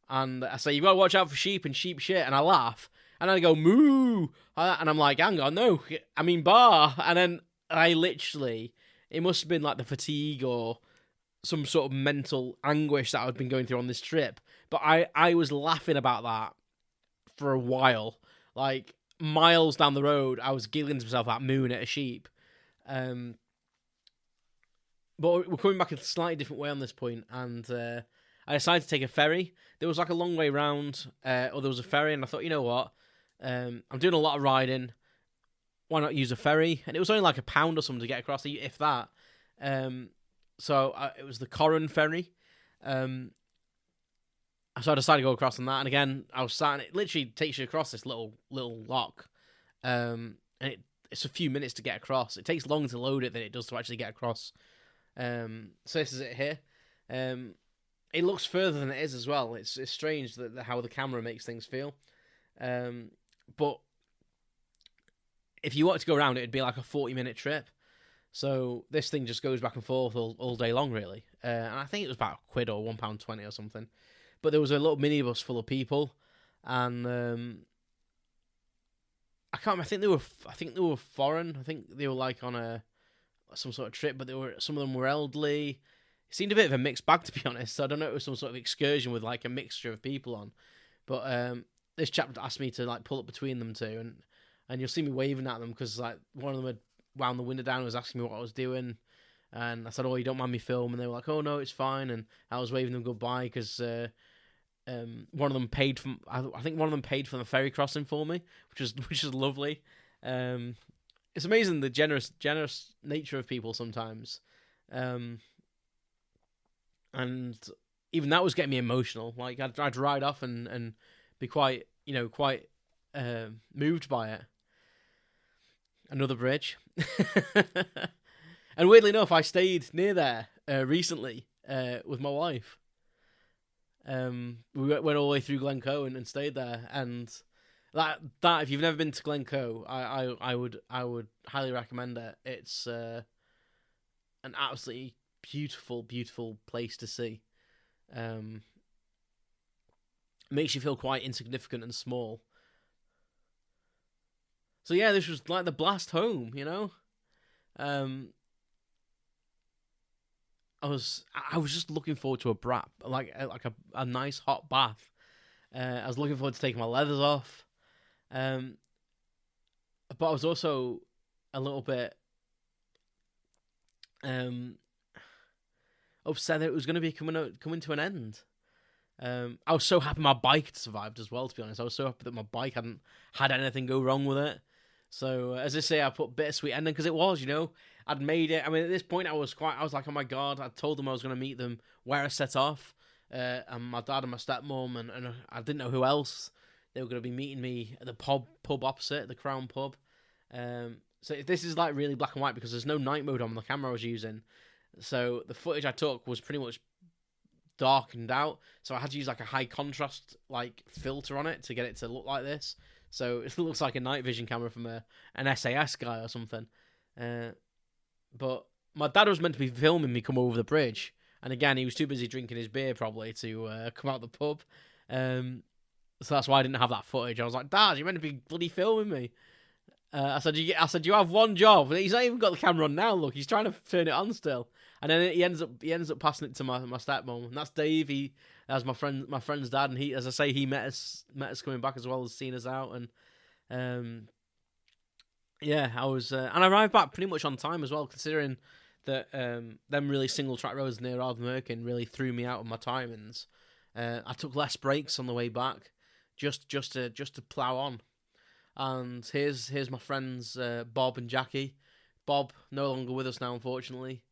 And I say, you've got to watch out for sheep and sheep shit. And I laugh. And I go, moo. And I'm like, hang on, no. I mean, bar. And then I literally, it must have been like the fatigue or some sort of mental anguish that I'd been going through on this trip. But I was laughing about that for a while. Like, miles down the road, I was giggling to myself about mooing at a sheep. But we're coming back a slightly different way on this point. And I decided to take a ferry. There was like a long way round, or there was a ferry, and I thought, you know what? I'm doing a lot of riding. Why not use a ferry? And it was only like £1 or something to get across, if that. So it was the Corran ferry. So I decided to go across on that. And again, I was sat, and it literally takes you across this little lock. And it's a few minutes to get across. It takes longer to load it than it does to actually get across. So this is it here. It looks further than it is as well. It's strange that how the camera makes things feel. But if you wanted to go around, it'd be like a 40-minute trip. So this thing just goes back and forth all day long, really. And I think it was about £1 or £1.20 or something. But there was a little minibus full of people, and I think they were foreign. I think they were like on some sort of trip, but some of them were elderly. It seemed a bit of a mixed bag, to be honest. So I don't know if it was some sort of excursion with like a mixture of people on. But this chap asked me to like pull up between them two, and you'll see me waving at them because like one of them had wound the window down and was asking me what I was doing, and I said, "Oh, you don't mind me filming?" And they were like, "Oh no, it's fine." And I was waving them goodbye because one of them paid for. I think one of them paid for the ferry crossing for me, which is lovely. It's amazing the generous nature of people sometimes. And even that was getting me emotional. Like I'd ride off and be quite moved by it. Another bridge, and weirdly enough, I stayed near there recently with my wife. We went all the way through Glencoe and stayed there, and that if you've never been to Glencoe, I would highly recommend it. It's an absolutely beautiful place to see. Makes you feel quite insignificant and small. So yeah, this was like the blast home, you know. I was just looking forward to a nice hot bath. I was looking forward to taking my leathers off. But I was also a little bit upset that it was going to be coming to an end. I was so happy my bike had survived as well, to be honest. I was so happy that my bike hadn't had anything go wrong with it. So, as I say, I put bittersweet ending because it was, I'd made it. I mean, at this point, I was like, oh my God, I told them I was going to meet them where I set off. And my dad and my stepmom, and I didn't know who else. They were going to be meeting me at the pub opposite, the Crown pub. So this is like really black and white because there's no night mode on the camera I was using. So the footage I took was pretty much darkened out. So I had to use like a high contrast like filter on it to get it to look like this. So it looks like a night vision camera from an SAS guy or something. But my dad was meant to be filming me come over the bridge. And again, he was too busy drinking his beer probably to come out the pub. So that's why I didn't have that footage. I was like, Dad, you're meant to be bloody filming me. I said, you have one job. He's not even got the camera on now. Look, he's trying to turn it on still. And then he ends up passing it to my stepmom, and that's Dave. That's my friend's dad, and he, as I say, he met us coming back as well as seeing us out. And yeah, I was, and I arrived back pretty much on time as well, considering that them really single track roads near Ardmurkin really threw me out of my timings. I took less breaks on the way back, just to plough on. And here's my friends Bob and Jackie. Bob no longer with us now, unfortunately.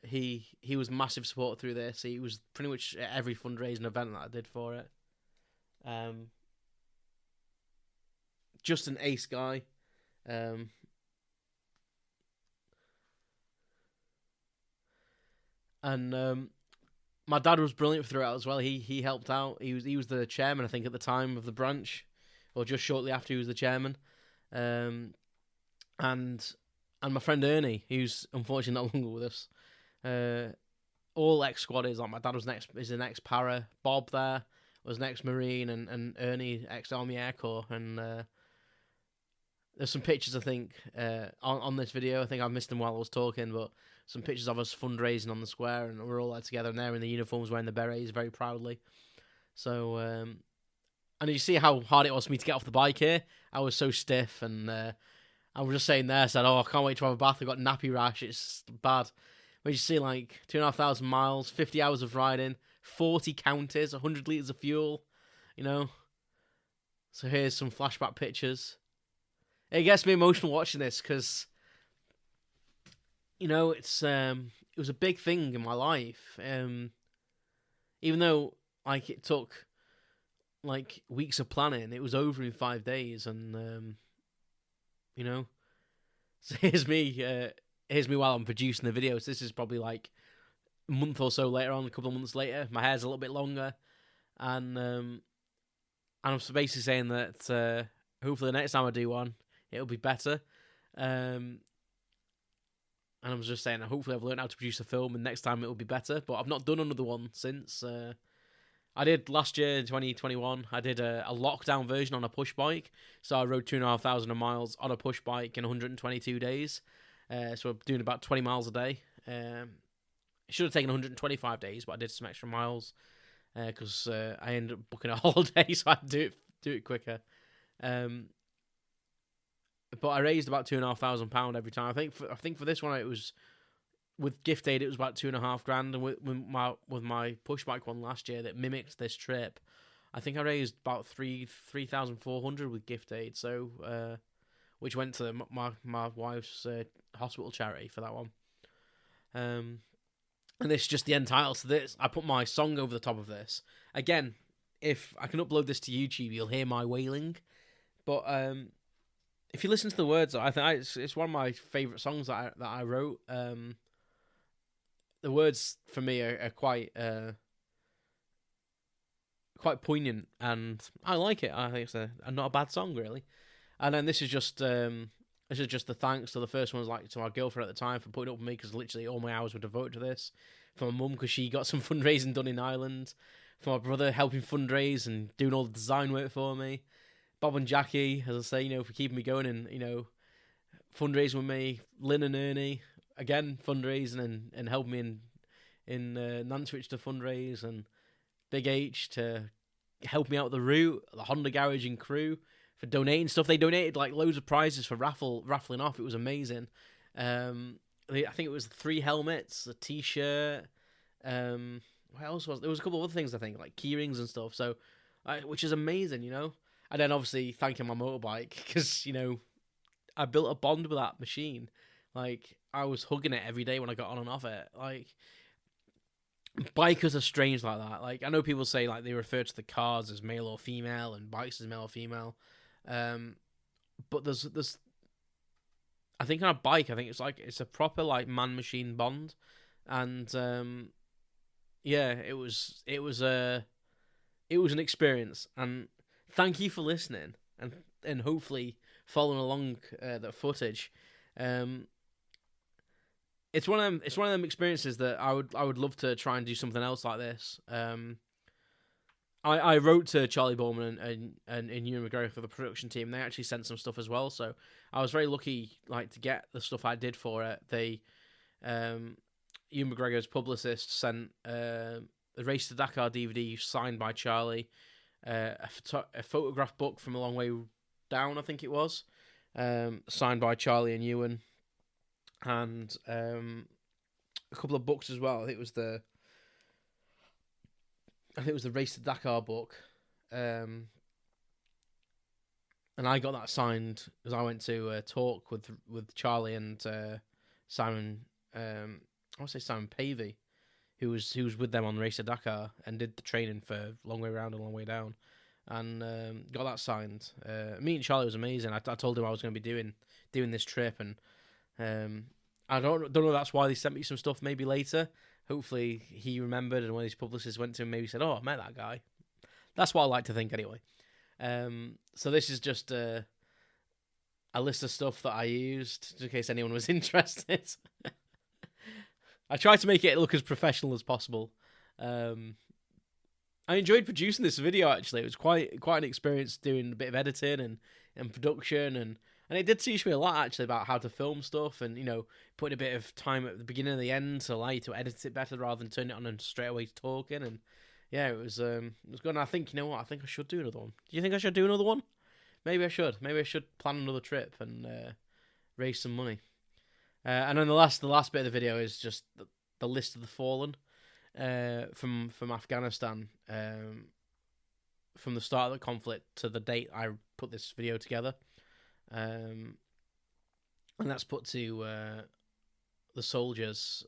He was massive support through this. He was pretty much at every fundraising event that I did for it. Just an ace guy. And my dad was brilliant throughout as well. He helped out. He was the chairman, I think, at the time of the branch, or just shortly after he was the chairman. And my friend Ernie, who's unfortunately no longer with us. All ex-squatters. Like my dad is an ex-para. Bob there was an ex-marine, and Ernie ex-Army Air Corps. And there's some pictures, I think, on this video. I think I missed them while I was talking, but some pictures of us fundraising on the square, and we're all there together, and they're in the uniforms wearing the berets very proudly. So, and you see how hard it was for me to get off the bike here. I was so stiff, and I was just saying there, I said, I can't wait to have a bath. I've got nappy rash. It's bad. But you see, like, 2,500 miles, 50 hours of riding, 40 counties, 100 litres of fuel, you know. So here's some flashback pictures. It gets me emotional watching this because, you know, it was a big thing in my life. Even though, like, it took, like, weeks of planning, it was over in 5 days, and, you know. So here's me while I'm producing the videos. This is probably, like, a month or so later on, a couple of months later. My hair's a little bit longer, and I'm basically saying that hopefully the next time I do one, it'll be better. And I was just saying, hopefully I've learned how to produce a film, and next time it'll be better. But I've not done another one since. I did last year in 2021. I did a lockdown version on a push bike. So I rode 2,500 miles on a push bike in 122 days. So I'm doing about 20 miles a day. It should have taken 125 days, but I did some extra miles because I ended up booking a holiday, so I had to do it quicker. But I raised about £2,500 every time. I think for this one it was with gift aid. It was about $2,500, and with my push bike one last year that mimicked this trip, I think I raised about $3,400 with gift aid. So which went to my wife's hospital charity for that one. And this is just the end title. So this, I put my song over the top of this. Again, if I can upload this to YouTube, you'll hear my wailing. But if you listen to the words, I think it's one of my favourite songs that I wrote. The words for me are quite poignant, and I like it. I think it's a not a bad song, really. And then this is just the thanks. So the first one was like to my girlfriend at the time for putting up with me, because literally all my hours were devoted to this. For my mum, because she got some fundraising done in Ireland. For my brother, helping fundraise and doing all the design work for me. Bob and Jackie, as I say, you know, for keeping me going and, you know, fundraising with me. Lynn and Ernie, again, fundraising and helping me in Nantwich to fundraise, and Big H to help me out with the route, the Honda Garage and crew for donating stuff. They donated like loads of prizes for raffling off. It was amazing. I think it was 3 helmets, a t-shirt. What else was there? Was a couple of other things, I think, like key rings and stuff. So, which is amazing, you know. And then obviously thanking my motorbike, because, you know, I built a bond with that machine. Like, I was hugging it every day when I got on and off it. Like, bikers are strange like that. Like, I know people say, like, they refer to the cars as male or female and bikes as male or female. But there's I think on a bike, I think it's a proper, like, man-machine bond. And, yeah, it was an experience. And thank you for listening and hopefully following along the footage. It's one of them experiences that I would love to try and do something else like this. I wrote to Charlie Bowman and Ewan McGregor for the production team. They actually sent some stuff as well, so I was very lucky, like, to get the stuff I did for it. They Ewan McGregor's publicist sent the Race to Dakar DVD signed by Charlie, a photograph book from A Long Way Down, I think it was, signed by Charlie and Ewan, and a couple of books as well. I think it was the Race to Dakar book, and I got that signed as I went to a talk with Charlie and Simon. I want to say Simon Pavey, who was with them on the Race to Dakar and did the training for long way around and long way down, and got that signed. Meeting Charlie was amazing. I told him I was going to be doing this trip, and I don't know. That's why they sent me some stuff. Maybe later, hopefully he remembered, and when his publicist went to him, maybe said, "Oh, I met that guy." That's what I like to think, anyway. So this is just a list of stuff that I used, just in case anyone was interested. I tried to make it look as professional as possible. I enjoyed producing this video, actually. It was quite an experience doing a bit of editing and production, and it did teach me a lot, actually, about how to film stuff, and, putting a bit of time at the beginning and the end to allow you to edit it better rather than turn it on and straight away talking. And yeah, it was good. And I think, I think I should do another one. Do you think I should do another one? Maybe I should. Maybe I should plan another trip and raise some money. And then the last bit of the video is just the list of the fallen from Afghanistan, from the start of the conflict to the date I put this video together, and that's put to the soldiers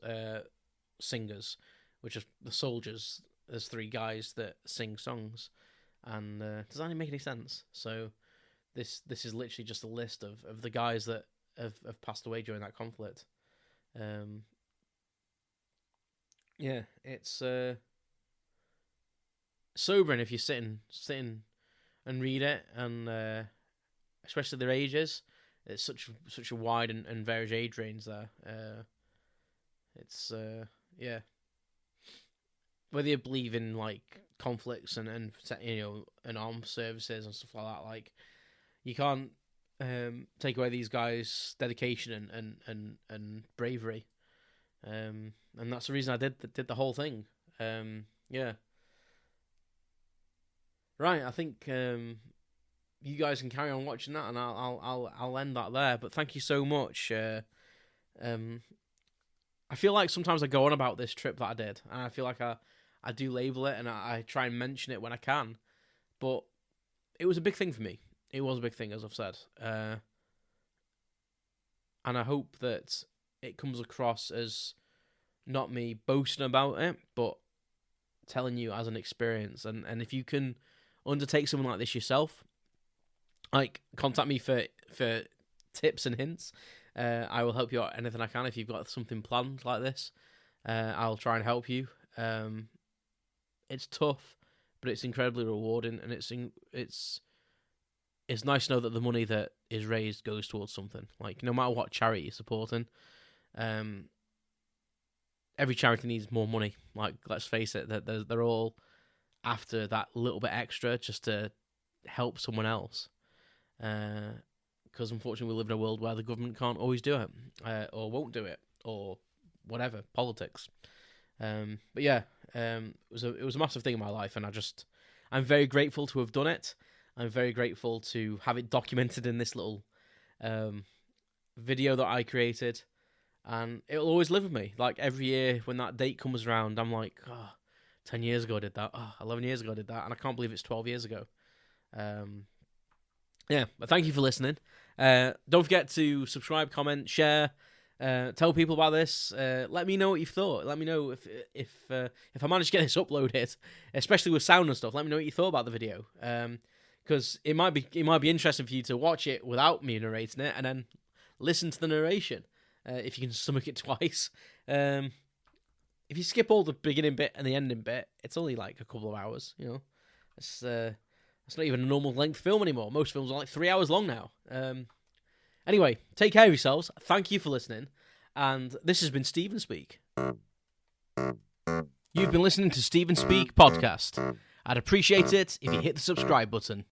singers, which is the soldiers. There's 3 guys that sing songs, and does that even make any sense? So this is literally just a list of the guys that have passed away during that conflict. Yeah, it's sobering if you're sitting and read it, and especially their ages. It's such a wide and varied age range there. It's yeah. Whether you believe in like conflicts and armed services and stuff like that, like you can't take away these guys' dedication and bravery, and that's the reason I did the whole thing. Yeah. Right, I think you guys can carry on watching that, and I'll end that there. But thank you so much. I feel like sometimes I go on about this trip that I did, and I feel like I do label it, and I try and mention it when I can. But it was a big thing for me. It was a big thing, as I've said. And I hope that it comes across as not me boasting about it, but telling you as an experience. And if you can undertake something like this yourself, like, contact me for tips and hints. I will help you out anything I can. If you've got something planned like this, I'll try and help you. It's tough, but it's incredibly rewarding, and it's nice to know that the money that is raised goes towards something. Like, no matter what charity you're supporting, every charity needs more money. Like, let's face it, that they're all after that little bit extra just to help someone else. Because unfortunately we live in a world where the government can't always do it, or won't do it, or whatever, politics. But yeah, it was a massive thing in my life, and I'm very grateful to have done it. I'm very grateful to have it documented in this little video that I created, and it'll always live with me. Like, every year when that date comes around, I'm like, 10 years ago I did that, 11 years ago I did that, and I can't believe it's 12 years ago. Yeah, but thank you for listening. Don't forget to subscribe, comment, share, tell people about this. Let me know what you've thought. Let me know if I manage to get this uploaded, especially with sound and stuff. Let me know what you thought about the video, because it might be interesting for you to watch it without me narrating it, and then listen to the narration if you can stomach it twice. If you skip all the beginning bit and the ending bit, it's only like a couple of hours. It's not even a normal length film anymore. Most films are like 3 hours long now. Anyway, take care of yourselves. Thank you for listening. And this has been Stephen Speak. You've been listening to Stephen Speak Podcast. I'd appreciate it if you hit the subscribe button.